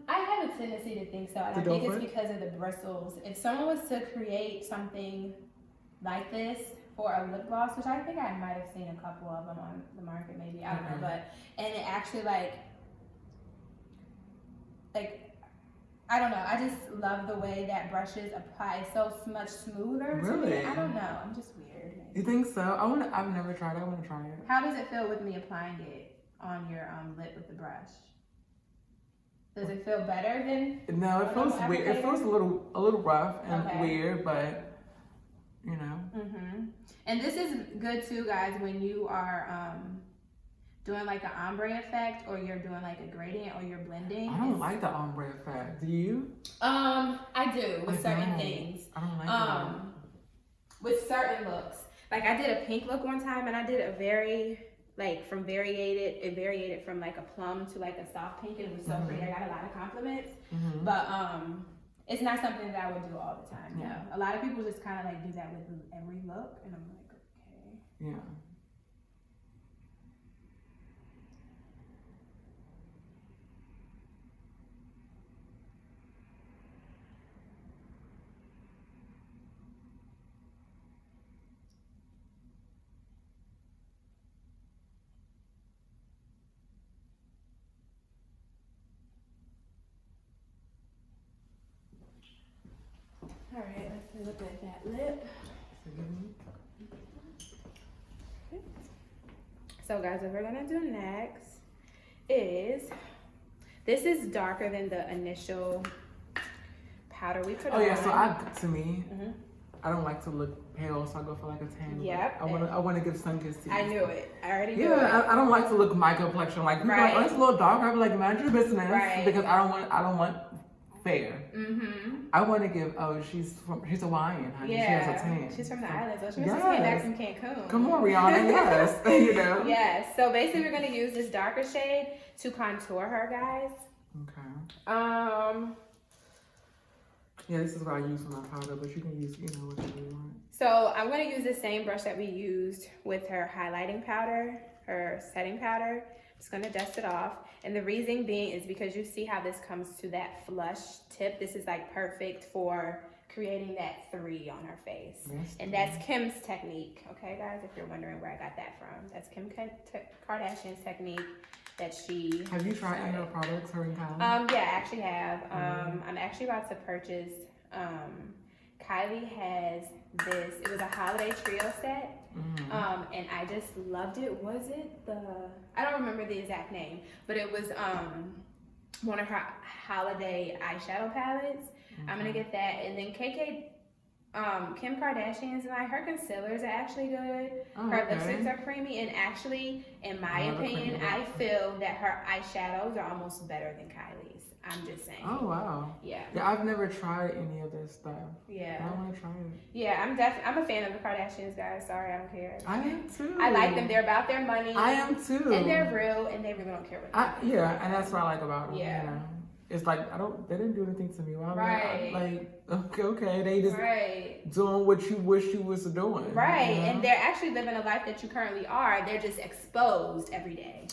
have a tendency to think so. I think it's because of the bristles. If someone was to create something like this for a lip gloss, which I think I might have seen a couple of them on the market, maybe, I don't know, but, and it actually like, I don't know, I just love the way that brushes apply so much smoother to me. I don't know, I'm just weird. You think so? I've never tried it. I want to try it. How does it feel with me applying it on your lip with the brush? Does it feel better than? No, it feels weird. It feels a little rough and weird, but you know. Mhm. And this is good too, guys, when you are doing like an ombre effect, or you're doing like a gradient, or you're blending. I don't like the ombre effect. Do you? I do with certain things. I don't like that. With certain looks. Like I did a pink look one time, and I did a very it variated from like a plum to like a soft pink, and it was so pretty. I got a lot of compliments, but it's not something that I would do all the time. No, a lot of people just kind of like do that with every look, and I'm like, okay. Yeah. All right, let's look at that lip. So guys, what we're gonna do next is, this is darker than the initial powder we put on. Oh yeah, so I don't like to look pale, so I go for like a tan. Yep. I wanna give sun kissed teeth. I knew it. I already knew it. Yeah, I don't like to look my complexion. Like people are like, oh, it's a little darker. I'm like, mind your business. Right. Because I don't want fair. Mm-hmm. I want to give. Oh, she's Hawaiian, honey. Yeah. She has a tan. She's from the islands. So she Yes. just came back from Cancun. Come on, Rihanna. Yes. You know. Yes. So basically, we're gonna use this darker shade to contour her, guys. Okay. Yeah, this is what I use for my powder, but you can use, whatever you want. So I'm gonna use the same brush that we used with her highlighting powder, her setting powder. I'm just gonna dust it off. And the reason being is because you see how this comes to that flush tip. This is like perfect for creating that 3 on her face. Yes. And that's Kim's technique, okay guys, if you're wondering where I got that from. That's Kim Kardashian's technique that she Have you tried any of her products, her and Kylie? Yeah, I actually have. I'm actually about to purchase, Kylie has this, it was a holiday trio set. And I just loved it. Was it I don't remember the exact name, but it was one of her holiday eyeshadow palettes. I'm gonna get that. And then Kim Kardashian's line, her concealers are actually good. Her lipsticks are creamy, and actually, in my opinion, I feel that her eyeshadows are almost better than Kylie's. I'm just saying. Oh wow. Yeah. Yeah, I've never tried any of their stuff. Yeah. I want to try it. Yeah, I'm a fan of the Kardashians, guys. Sorry, I don't care. I am too. I like them. They're about their money. I am too. And they're real, and they really don't care what they do. Yeah, and that's what I like about them. Yeah. You know? It's like they didn't do anything to me. Well, Right. Like, okay, they just Right. doing what you wish you was doing. Right, you know? and they're actually living a life that you currently are. They're just exposed every day.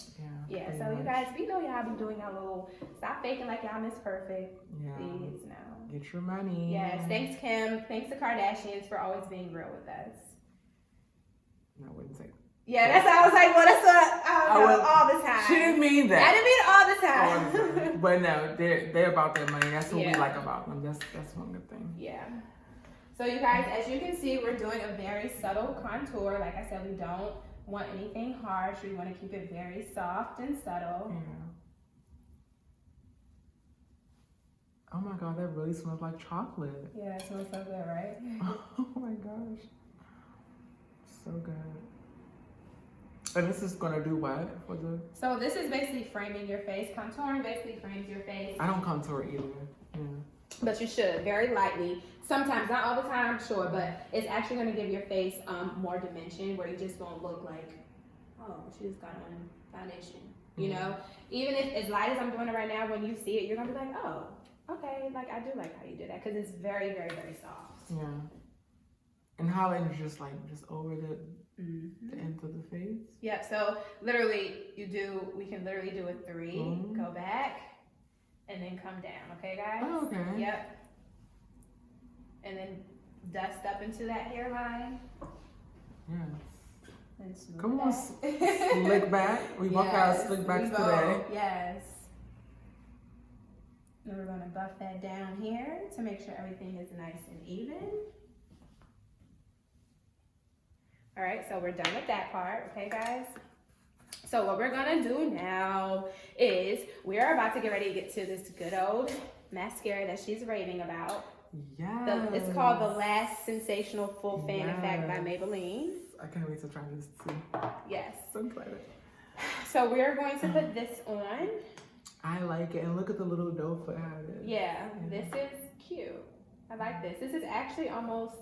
Yeah, so pretty you much. guys, we know y'all be doing y'all little, stop faking like y'all Miss Perfect. Yeah. Please, no. Get your money. Yes, thanks Kim, thanks to Kardashians for always being real with us. No, I wouldn't say. Yeah, that's how I was like, well, that's what I know all the time. She didn't mean that. I didn't mean it all the time. But no, they're about their money. That's what we Yeah. like about them. That's one good thing. Yeah. So you guys, as you can see, we're doing a very subtle contour. Like I said, we don't want anything harsh. We want to keep it very soft and subtle. Yeah. Oh my god, that really smells like chocolate. Yeah, it smells so good, right? Oh my gosh. So good. And this is gonna do what for the? So this is basically framing your face. Contouring basically frames your face. I don't contour either. Yeah. But you should, very lightly. Sometimes, not all the time, sure, but it's actually gonna give your face more dimension where you just won't look like, oh, she just got on foundation. You know? Even if as light as I'm doing it right now, when you see it, you're gonna be like, oh, okay, like I do like how you did that because it's very, very, very soft. Yeah. And highlighting is just over the end of the face. Yep, so literally we can literally do a 3, go back, and then come down, okay guys? Oh, okay. Yep. And then dust up into that hairline. Yes. And smooth Come on, back. slick back. We both got slick backs today. Yes. And we're gonna buff that down here to make sure everything is nice and even. All right, so we're done with that part, okay guys? So what we're gonna do now is we are about to get ready to get to this good old mascara that she's raving about. Yes. It's called the Last Sensational Full Fan Effect by Maybelline. I can't wait to try this too. Yes. So excited. So we're going to put this on. I like it, and look at the little doe foot how it is. Yeah, this is cute. I like this. This is actually almost,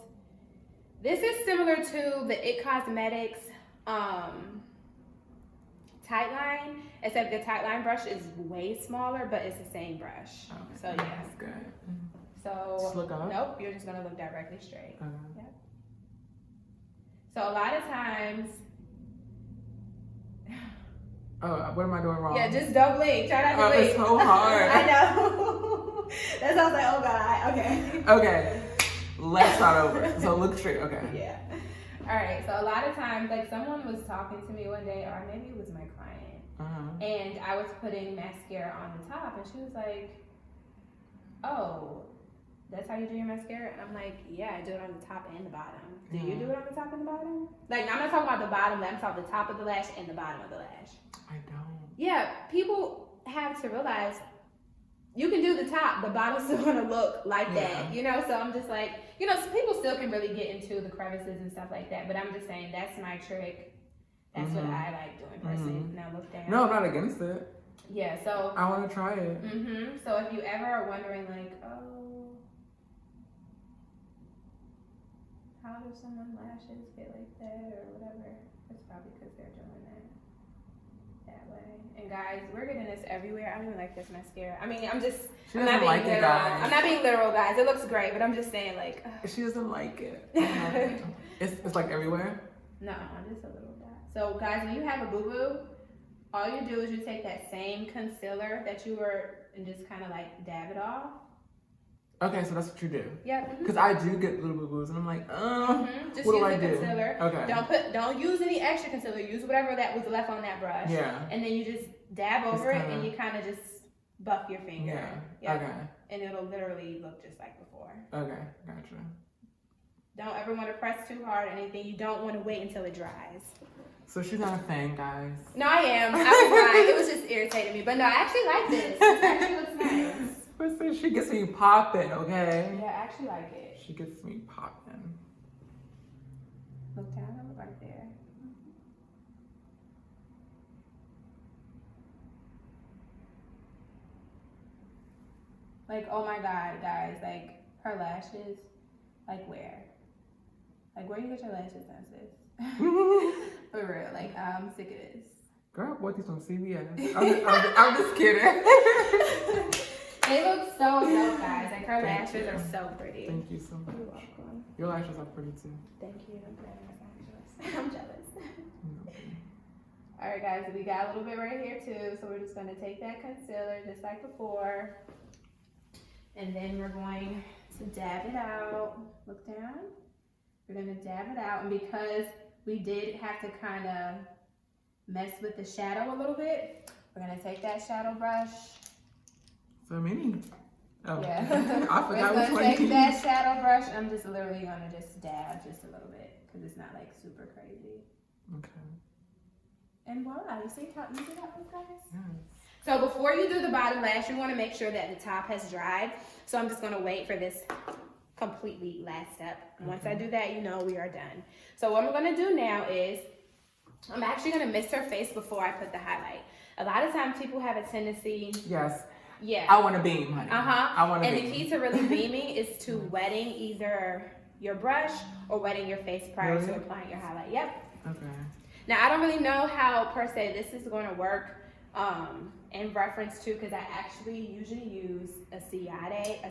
this is similar to the IT Cosmetics tight line, except the tight line brush is way smaller, but it's the same brush. Okay. So yeah. That's good. So Just look up? Nope, you're just gonna look directly straight. Okay. Yep. So a lot of times, oh, what am I doing wrong? yeah, just don't blink. Try not to blink. It's so hard. I know. That sounds like, oh god. Okay. Okay. Let's start over. So look straight. Okay. Yeah. All right. So a lot of times, like someone was talking to me one day, or maybe it was my client, and I was putting mascara on the top, and she was like, "Oh, that's how you do your mascara?" And I'm like, "Yeah, I do it on the top and the bottom. Do you do it on the top and the bottom?" Like, I'm not talking about the bottom. I'm talking the top of the lash and the bottom of the lash. I don't. Yeah, people have to realize you can do the top. The bottom's still gonna look like that, you know. So I'm just like, you know, so people still can really get into the crevices and stuff like that. But I'm just saying that's my trick. That's what I like doing personally. Now look down. No, I'm not against it. Yeah. So I want to try it. So if you ever are wondering, like, oh, how do someone's lashes get like that or whatever, it's probably because they're doing that way. And guys, we're getting this everywhere. I don't even like this mascara. I mean, I'm not being literal. I'm not being literal, guys. It looks great, but I'm just saying, like, she doesn't like it. It's like everywhere. No, just a little dot. So guys, when you have a boo-boo, all you do is you take that same concealer that you were and just kind of like dab it off. Okay, so that's what you do. Yep. Because I do get little boo-boos, and I'm like, just what use do I the do? concealer. Okay. Don't use any extra concealer. Use whatever that was left on that brush. Yeah. And then you just dab over it, and you kind of just buff your finger. Yeah. Yep. Okay. And it'll literally look just like before. Okay, gotcha. Don't ever want to press too hard or anything. You don't want to wait until it dries. So she's not a fan, guys. No, I am. I was lying. It was just irritating me. But no, I actually like this. It actually looks nice. Listen, she gets me popping, okay? Yeah, I actually like it. She gets me popping. Look down right there. Like, oh my God, guys. Like, her lashes. Like, where? Like, where you get your lashes done, sis? For real. Like, I'm sick of this. Girl, I bought these from CVS. I'm just kidding. They look so dope, guys. Like, her lashes are so pretty. Thank you so much. You're welcome. Your lashes are pretty too. Thank you. I'm jealous. All right, guys. We got a little bit right here too. So we're just going to take that concealer just like before. And then we're going to dab it out. Look down. We're going to dab it out. And because we did have to kind of mess with the shadow a little bit, we're going to take that shadow brush. So many. Oh. Yeah. I forgot which one. Take that shadow brush. I'm just literally going to just dab just a little bit because it's not like super crazy. Okay. And voila, you see how easy that was, guys? Yes. So before you do the bottom lash, you want to make sure that the top has dried. So I'm just going to wait for this completely last step. Once I do that, you know we are done. So what I'm going to do now is I'm actually going to mist her face before I put the highlight. A lot of times people have a tendency. Yes. Yeah. I want to beam, honey. I want to beam. And the key to really beaming is to wetting either your brush or wetting your face prior to applying your highlight. Yep. Okay. Now, I don't really know how, per se, this is going to work in reference to, because I actually usually use a Ciate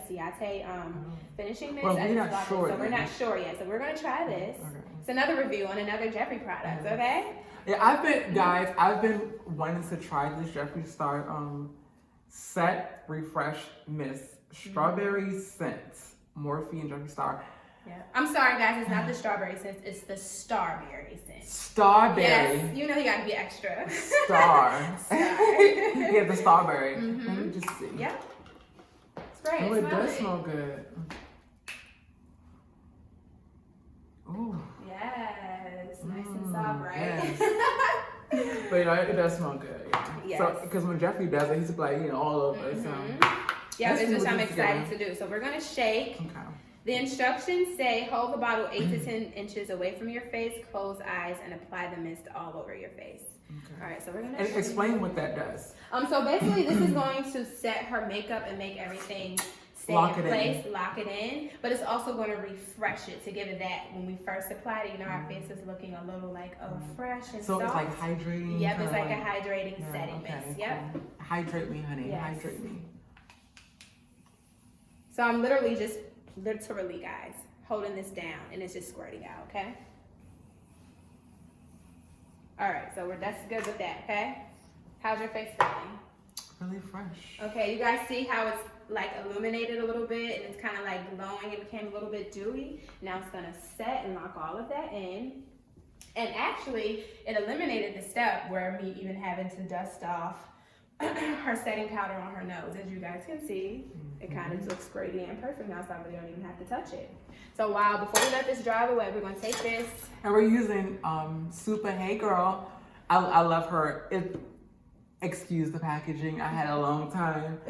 finishing mist. Well, we're not sure. So we're not sure yet. So we're going to try this. Okay. It's another review on another Jeffree product, okay? Yeah, I've been wanting to try this Jeffreestar Set Refresh Mist Strawberry Scent Morphe and Jeffreestar. Yeah. I'm sorry, guys. It's not the strawberry scent. It's the starberry scent. Starberry. Yes. You know you got to be extra. Star. Star. Yeah, the starberry. Let me just see. Yeah. Spray it. Oh, it does smell good. Oh. Yes. Nice and soft, right? Yes. But you know, it does smell good. Yeah. Yes. So, because when Jeffree does it, he's like, all over it. So. Yeah, it's just I'm excited to do. So we're gonna shake. Okay. The instructions say hold the bottle 8 to 10 inches away from your face, close eyes, and apply the mist all over your face. Okay. All right, so we're gonna explain what that does. So basically, this is going to set her makeup and make everything stay in place, lock it in. But it's also going to refresh it to give it that. When we first applied it, our face was looking a little like fresh and so soft. It's like hydrating. Yep, it's like a hydrating setting mist. Yep. Cool. Hydrate me, honey. Yes. Hydrate me. So I'm literally, guys, holding this down and it's just squirting out, okay? All right, so that's good with that, okay? How's your face feeling? Really fresh. Okay, you guys see how it's like illuminated a little bit and it's kind of like glowing. It became a little bit dewy. Now it's gonna set and lock all of that in. And actually, it eliminated the step where me even having to dust off her setting powder on her nose. As you guys can see, it kind of looks great and perfect now, so I really don't even have to touch it. So before we let this dry away, we're gonna take this. And we're using Super Hey Girl. I love her. excuse the packaging. I had a long time,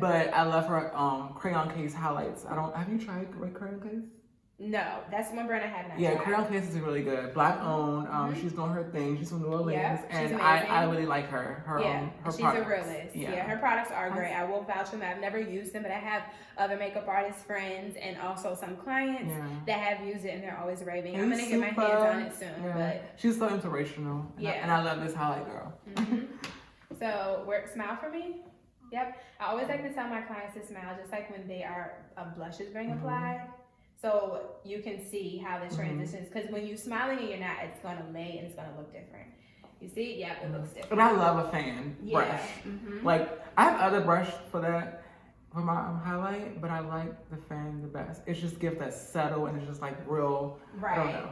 but I love her crayon case highlights. Have you tried crayon case? No, that's one brand I have not. Yeah, tried. Crayon Case is really good. Black owned. She's doing her thing. She's from New Orleans, Yep, and I really like her. Her she's products. a realist. Yeah, her products are great. I will vouch for them. I've never used them, but I have other makeup artist friends and also some clients that have used it, and they're always raving. I'm gonna get my hands on it soon. Yeah. But she's so inspirational. And I love this highlight girl. So, smile for me. Yep. I always like to tell my clients to smile, just like when they are blush is being applied. So you can see how the transitions, because when you're smiling and you're not, it's going to lay and it's going to look different. You see? Yeah, it looks different. And I love a fan brush. Like, I have other brush for that, for my highlight, but I like the fan the best. It just gives that subtle and it's just like real, I don't know.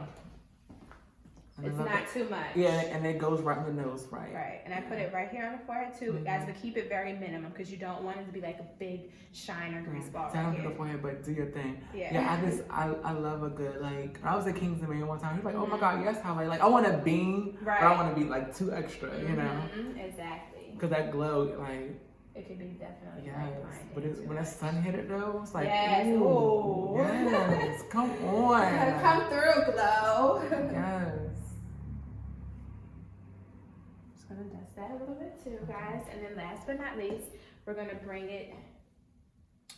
It's not too much. Yeah, and it goes right in the nose, right? Right, and I put it right here on the forehead too, guys, but keep it very minimum because you don't want it to be like a big shine or grease ball So I right don't here. do the forehead, but do your thing. Yeah. I love a good, like, I was at King's Dominion one time. He was like, oh my God, yes, highlight. Like, I want a beam, but I want to be like too extra, you know? Exactly. Because that glow, like, it could be definitely but when the sun hit it though, it's like, ooh. Yes, come on. Come through, glow. Yes. Just gonna dust that a little bit too, guys. And then last but not least, we're gonna bring it.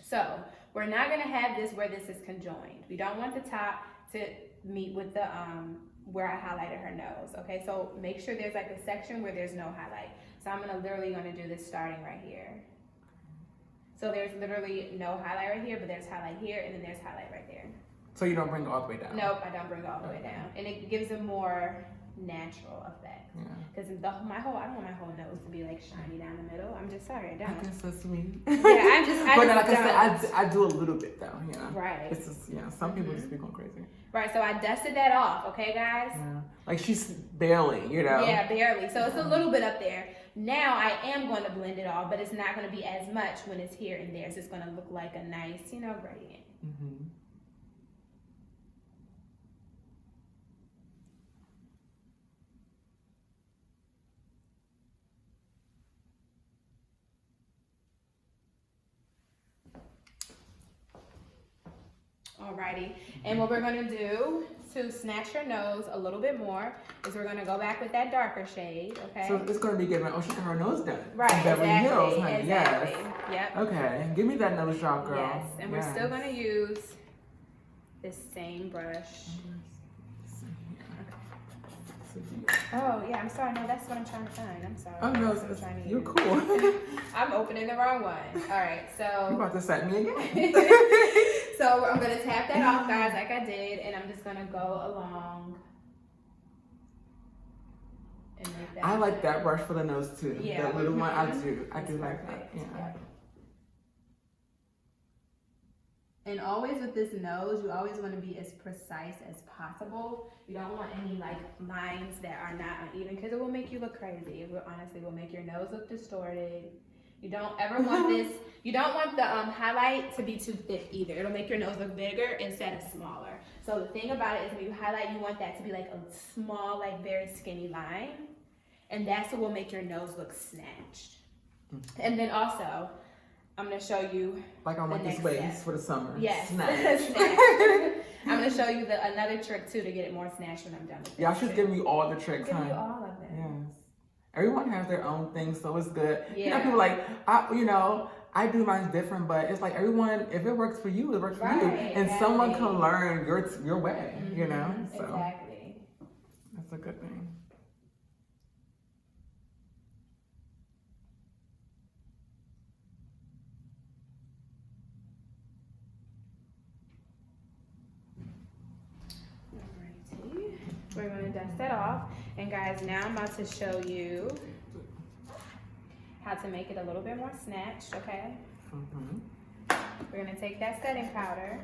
So we're not gonna have this where this is conjoined. We don't want the top to meet with the where I highlighted her nose. Okay, so make sure there's like a section where there's no highlight. So I'm literally gonna do this starting right here. So there's literally no highlight right here, but there's highlight here, and then there's highlight right there. So you don't bring it all the way down? Nope, I don't bring it all the way down. And it gives a more natural effect. Because I don't want my whole nose to be like shiny down the middle. I'm just sorry, I don't. I guess that's me. Yeah, but like I said, I do a little bit though, you know. Right. It's just, some people just be going crazy. Right, so I dusted that off, okay, guys? Yeah. Like she's barely, you know. Yeah, barely. So it's a little bit up there. Now I am going to blend it all, but it's not going to be as much when it's here and there. So it's going to look like a nice, gradient. Alrighty, and what we're gonna do to snatch your nose a little bit more is we're gonna go back with that darker shade, okay? So it's gonna be giving, she got her nose done. Right, Beverly Hills, honey. exactly. Yes. Yep. Okay, give me that nose job, girl. Yes, and we're still gonna use this same brush. Oh yeah, I'm sorry. No, that's what I'm trying to find. I'm sorry. Oh no, you're cool. I'm opening the wrong one. All right, so. You about to set me again? So I'm gonna tap that off, guys, like I did, and I'm just gonna go along. And make that. I like that brush for the nose too. Yeah. That little one, I do like that. Yeah. Yep. And always with this nose, you always want to be as precise as possible. You don't want any like lines that are not uneven because it will make you look crazy. It will honestly will make your nose look distorted. You don't ever want this. You don't want the highlight to be too thick either. It'll make your nose look bigger instead of smaller. So the thing about it is when you highlight, you want that to be like a small, like very skinny line. And that's what will make your nose look snatched. And then also, I'm gonna show you. Like I want this waist for the summer. Yes. Snatched. I'm gonna show you another trick too to get it more snatched when I'm done with it. Y'all should give me all the tricks, Give honey. you all of them. Yes. Everyone has their own thing, so it's good. Yeah. You know, people like, I do mine different, but it's like everyone, if it works for you, it works for you. And someone can learn your way, you know? So exactly. That's a good thing. We're going to dust that off. And guys, now I'm about to show you how to make it a little bit more snatched, okay? We're going to take that setting powder.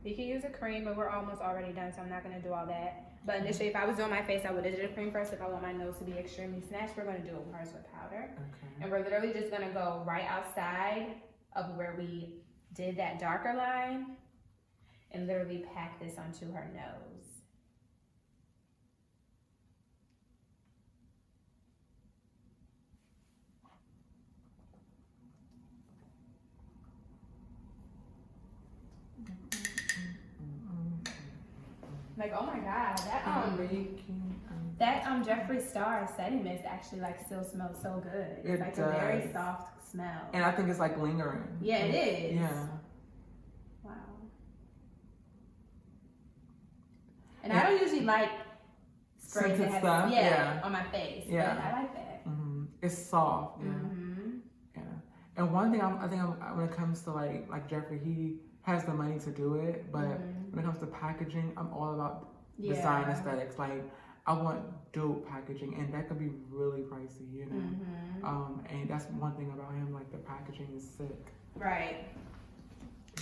You can use a cream, but we're almost already done, so I'm not going to do all that. But initially, if I was doing my face, I would have did a cream first. If I want my nose to be extremely snatched, we're going to do it first with powder. And we're literally just going to go right outside of where we did that darker line and literally pack this onto her nose. Like, oh my god, that Jeffreestar setting mist actually like still smells so good. It's like a very soft smell. And I think it's like lingering. Yeah, it is. Yeah. Wow. And I don't usually like sprays that have stuff on my face. Yeah. But I like that. Mm-hmm. It's soft. Yeah. Mm-hmm. Yeah. And one thing I think when it comes to like Jeffree, he has the money to do it, but when it comes to packaging, I'm all about design aesthetics. Like, I want dope packaging, and that could be really pricey, you know. And that's one thing about him. Like, the packaging is sick. Right.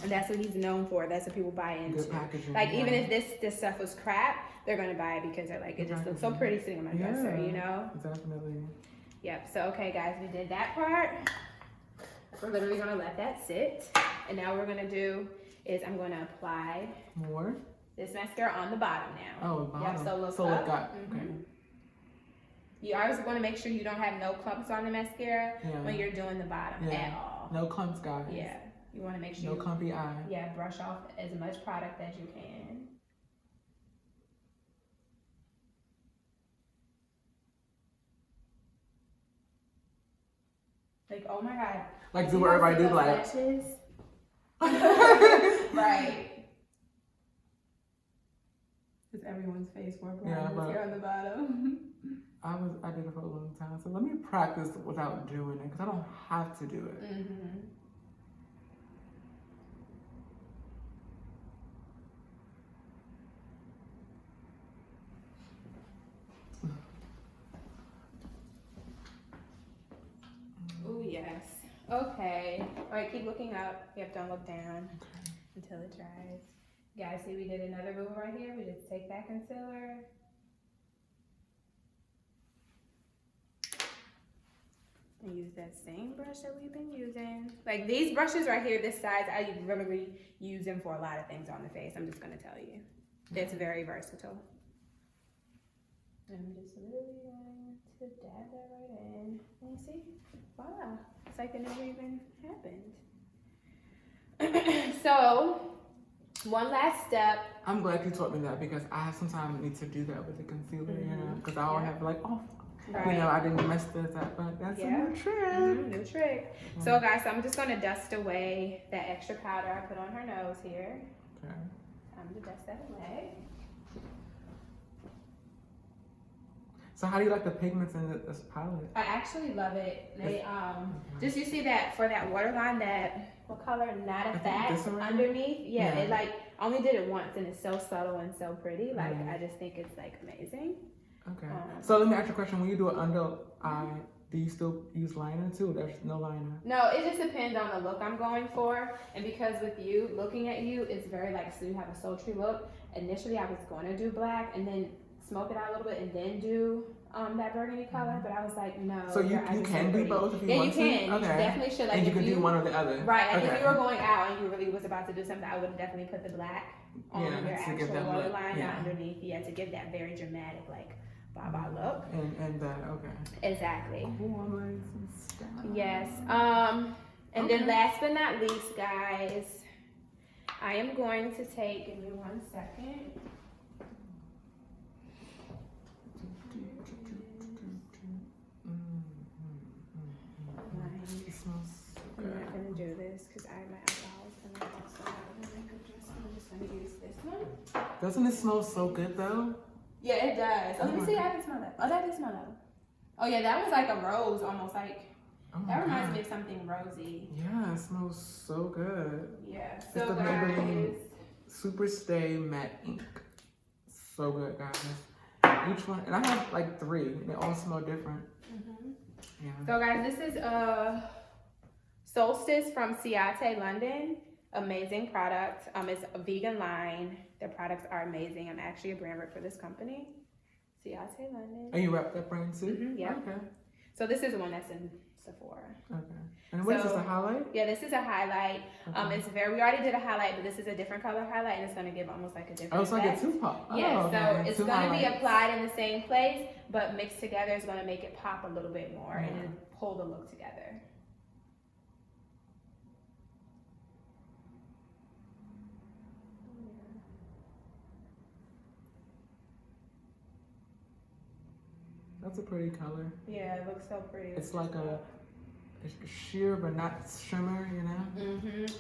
And that's what he's known for. That's what people buy into. Good packaging. Like, even if this stuff was crap, they're gonna buy it because they're like, it just looks so pretty sitting on my dresser, you know. Definitely. Yep. So okay, guys, we did that part. We're literally gonna let that sit. And now what we're gonna do is I'm gonna apply more this mascara on the bottom now. Oh, the bottom. Yep, so look up. Okay. You always want to make sure you don't have no clumps on the mascara when you're doing the bottom at all. No clumps, guys. Yeah. You want to make sure no clumpy eye. Yeah, brush off as much product as you can. Like, oh my god. Like, do what everybody do, like. Right. Because everyone's face will mascara on the bottom. I did it for a long time, so let me practice without doing it, because I don't have to do it. Oh yes. Okay. All right, keep looking up. Yep, don't look down until it dries. Guys, see, we did another move right here. We just take that concealer. And use that same brush that we've been using. Like, these brushes right here, this size, I really use them for a lot of things on the face. I'm just gonna tell you. It's very versatile. And I'm just literally going to dab that right in. And you see? Voila. It's like it never even happened. So, one last step. I'm glad you taught me that, because I sometimes need to do that with the concealer, you know, because I always have like, you know, I didn't mess this up, but that's a new trick. New trick. So guys, I'm just gonna dust away that extra powder I put on her nose here. Okay. Time to dust that away. So how do you like the pigments in this palette? I actually love it. They just, you see that for that waterline, that what color? Not a fat underneath. Yeah, it like only did it once, and it's so subtle and so pretty. Like I just think it's like amazing. Okay. So let me ask you a question. When you do it under eye, do you still use liner too? Or there's no liner? No, it just depends on the look I'm going for. And because with you, looking at you, it's very like, so you have a sultry look. Initially, I was going to do black and then smoke it out a little bit and then do that burgundy color, but I was like, no. So you can do both if you want to? Yeah, you can. Okay. You definitely should. Like, and you can do one or the other. Right. Like if you were going out and you really was about to do something, I would definitely put the black on your actual waterline, not underneath. Yeah, to give that very dramatic, like, baba look. And that, okay. Exactly. Oh, I'm like some stuff. Yes. And then last but not least, guys, I am going to take, give me 1 second. I'm not going to do this because my eyeballs and I also have a makeup dress. I'm just going to use this one. Doesn't it smell so good though? Yeah, it does. Oh, let me see. I can smell that. Oh, that did smell that. Oh, yeah, that was like a rose, almost like. That reminds me of something rosy. Yeah, it smells so good. Yeah, so it's the Maybelline Super Stay Matte Ink. So good, guys. Each one, and I have like 3. They all smell different. Yeah. So, guys, this is Solstice from Ciate, London. Amazing product. It's a vegan line. Their products are amazing. I'm actually a brand rep for this company. Ciate, London. And you rep that brand too? Yeah. Okay. So this is the one that's in Sephora. Okay. And what is this, a highlight? Yeah, this is a highlight. Okay. It's we already did a highlight, but this is a different color highlight, and it's going to give almost like a different it's like a 2-pop. Yeah, so it's going to be applied in the same place, but mixed together is going to make it pop a little bit more and then pull the look together. That's a pretty color. Yeah, it looks so pretty. It's like it's sheer but not shimmer, you know?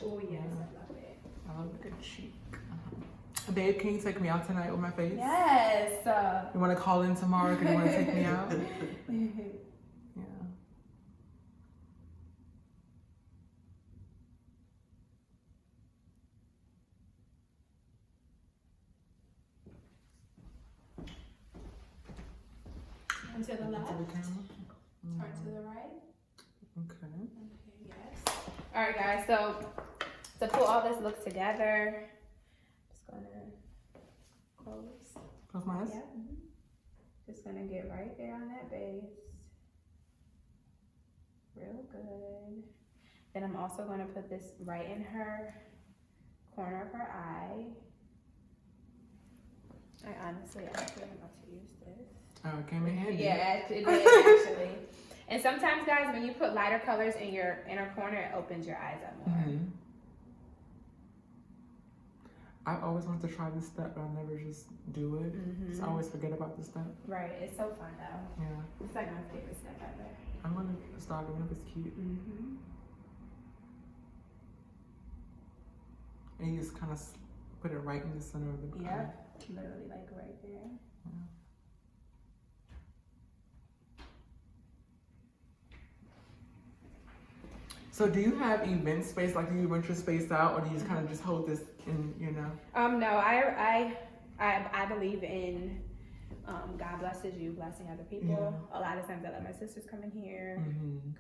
Oh, yes, I love it. I love a good cheek. Babe, can you take me out tonight with my face? Yes. You want to call in tomorrow because you want to take me out? Yeah. Turn to the left. To the camera. Turn to the right. Okay. Okay, yes. All right, guys. So to pull all this look together, just gonna close. Close my eyes. Yeah. Just gonna get right there on that base. Real good. Then I'm also gonna put this right in her corner of her eye. I honestly actually am about to use this. Oh, it came in handy. Yeah, it did actually. And sometimes, guys, when you put lighter colors in your inner corner, it opens your eyes up more. I always want to try this step, but I never just do it. So I always forget about this step. Right, it's so fun though. Yeah. It's like my favorite step ever. I'm going to start doing it if it's cute. And you just kind of put it right in the center of the eye. Yep, literally like right there. Yeah. So do you have event space, like do you rent your space out, or do you just kind of just hold this in, you know? No, I believe in God blesses you, blessing other people. A lot of times I let my sisters come in here,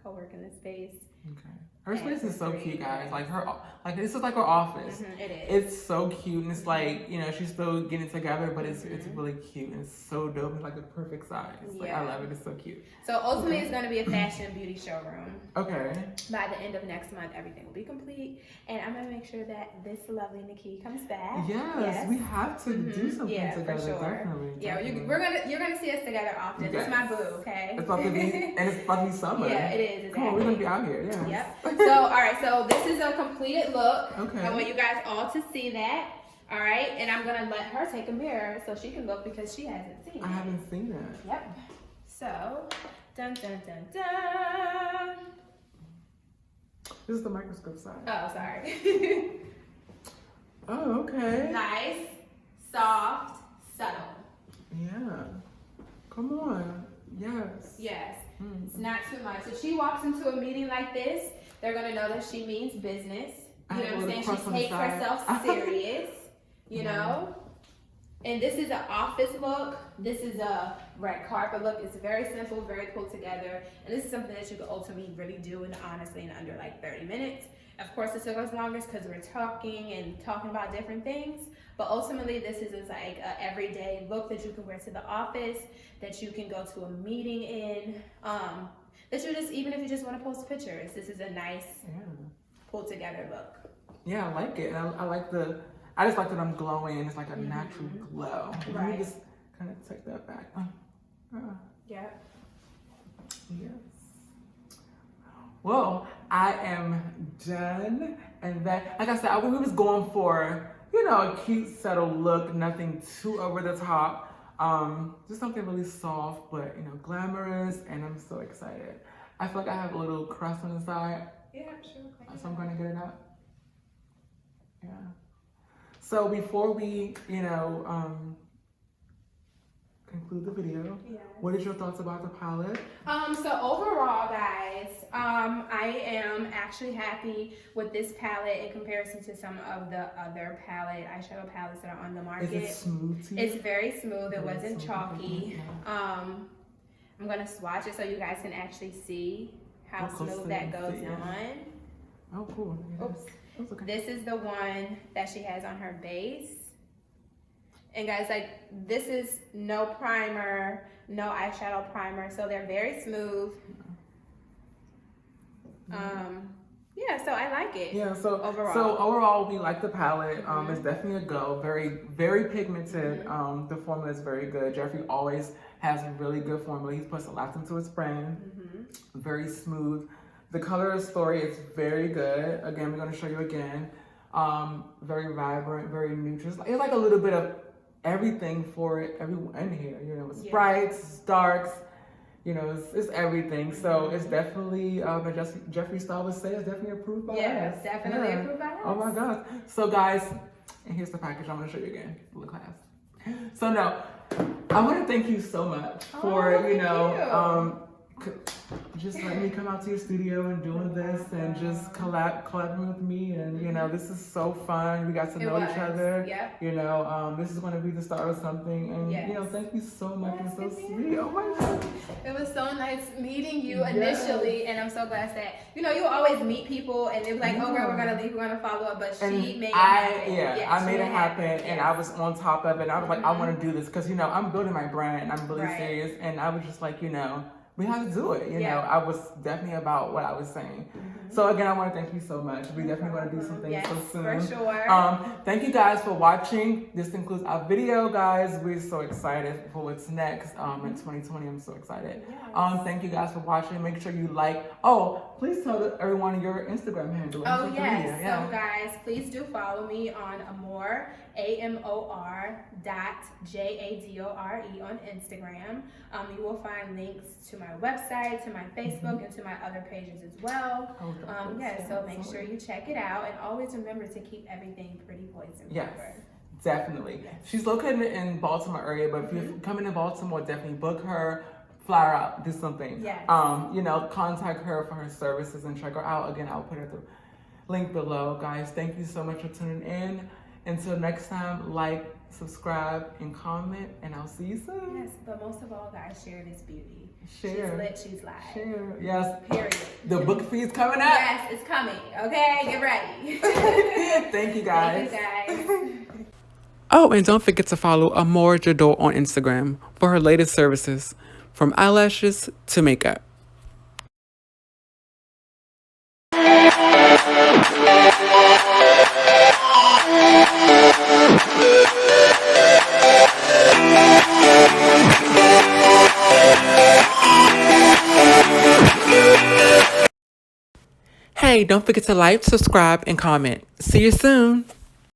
co-work in this space. Okay. Her space is so cute, guys. Like this is like her office. It is. It's so cute, and it's like, you know, she's still getting it together, but it's really cute and it's so dope. It's like the perfect size. Like I love it. It's so cute. So ultimately, it's going to be a fashion beauty showroom. Okay. By the end of next month, everything will be complete, and I'm going to make sure that this lovely Nikki comes back. Yes, we have to do something together. For sure. Definitely. Yeah, you're gonna see us together often. Yes. It's my boo, okay? It's about to be, and it's about to be summer. Yeah, it is. Exactly. Come on, we're gonna be out here. Yeah. Yep. So, all right. So this is a completed look. Okay. I want you guys all to see that. All right, and I'm gonna let her take a mirror so she can look because she hasn't seen it. I haven't seen that. Yep. So, dun dun dun dun. This is the microscope side. Oh, sorry. Oh, okay. Nice, soft, subtle. Yeah. Come on. Yes. Yes. It's not too much. If she walks into a meeting like this, they're gonna know that she means business. You know what I'm saying? She takes herself serious. You know? And this is an office look. This is a red carpet look. It's very simple, very pulled together. And this is something that you could ultimately really do honestly in under like 30 minutes. Of course, it took us longer because we're talking about different things. But ultimately, this is like an everyday look that you can wear to the office, that you can go to a meeting in, that you just, even if you just want to post pictures, this is a nice pulled together look. Yeah, I like it. And I just like that I'm glowing. It's like a natural glow. Let me just kind of take that back. Yeah. Yes. Well, I am done. And that, like I said, we was going for, you know, a cute, subtle look, nothing too over the top. Just something really soft, but, you know, glamorous. And I'm so excited. I feel like I have a little crust on the side. Yeah, sure. So I'm going to get it out. Yeah. So before we, you know, conclude the video, what is your thoughts about the palette? So overall, guys, I am actually happy with this palette in comparison to some of the other eyeshadow palettes that are on the market. Is it smooth to you? It's very smooth. It wasn't chalky. I'm gonna swatch it so you guys can actually see how smooth that goes on. Oh, cool. Oops. Okay. This is the one that she has on her base. And guys, like, this is no primer, no eyeshadow primer, so they're very smooth. Yeah, so I like it. Yeah, so overall, we like the palette. It's definitely a go. Very, very pigmented. The formula is very good. Jeffree always has a really good formula. He puts a lot into his brand. Very smooth. The color story is very good. Again, we're going to show you again. Very vibrant, very neutral. It's like a little bit of everything for everyone in here. You know, it's brights, it's darks. you know, it's everything. So it's definitely, as Jeffreestar would say, it's definitely approved by us. Yes, definitely approved by us. Oh my gosh. So guys, and here's the package. I'm going to show you again. Look class. So no, I want to thank you so much for, you know, just letting me come out to your studio and doing this and just collaborating with me. And, you know, this is so fun. We got to know each other. Yep. You know, this is going to be the start of something. And, you know, thank you so much. It's so sweet. Oh my God. It was so nice meeting you initially. And I'm so glad that, you know, you always meet people and they're like, oh, girl, we're going to leave. We're going to follow up. But she made it happen. I made it happen. And I was on top of it. And I was like, I want to do this. Because, you know, I'm building my brand. I'm really serious. And I was just like, you know, we have to do it. You know, I was definitely about what I was saying. So again, I want to thank you so much. We definitely want to do something so soon. For sure. Thank you guys for watching. This includes our video, guys. We're so excited for what's next in 2020. I'm so excited. Thank you guys for watching. Make sure you like. Oh, please tell everyone your Instagram handle. Oh yes. So guys, please do follow me on Amor, AMOR.JADORE on Instagram. You will find links to my website, to my Facebook, and to my other pages as well. So make sure you check it out, and always remember to keep everything pretty poison. Definitely. She's located in Baltimore area, but if you're coming to Baltimore, definitely book her, fly her out, do something. You know, contact her for her services and check her out. Again, I'll put her the link below. Guys, thank you so much for tuning in. Until next time, like, subscribe, and comment, and I'll see you soon. Yes, but most of all, guys, share this beauty. Share. She's lit, she's live. Share. Yes. Period. The book fee is coming up. Yes, it's coming. Okay, get ready. Thank you, guys. Thank you, guys. Oh, and don't forget to follow Amor Jadot on Instagram for her latest services, from eyelashes to makeup. Hey, don't forget to like, subscribe, and comment. See you soon.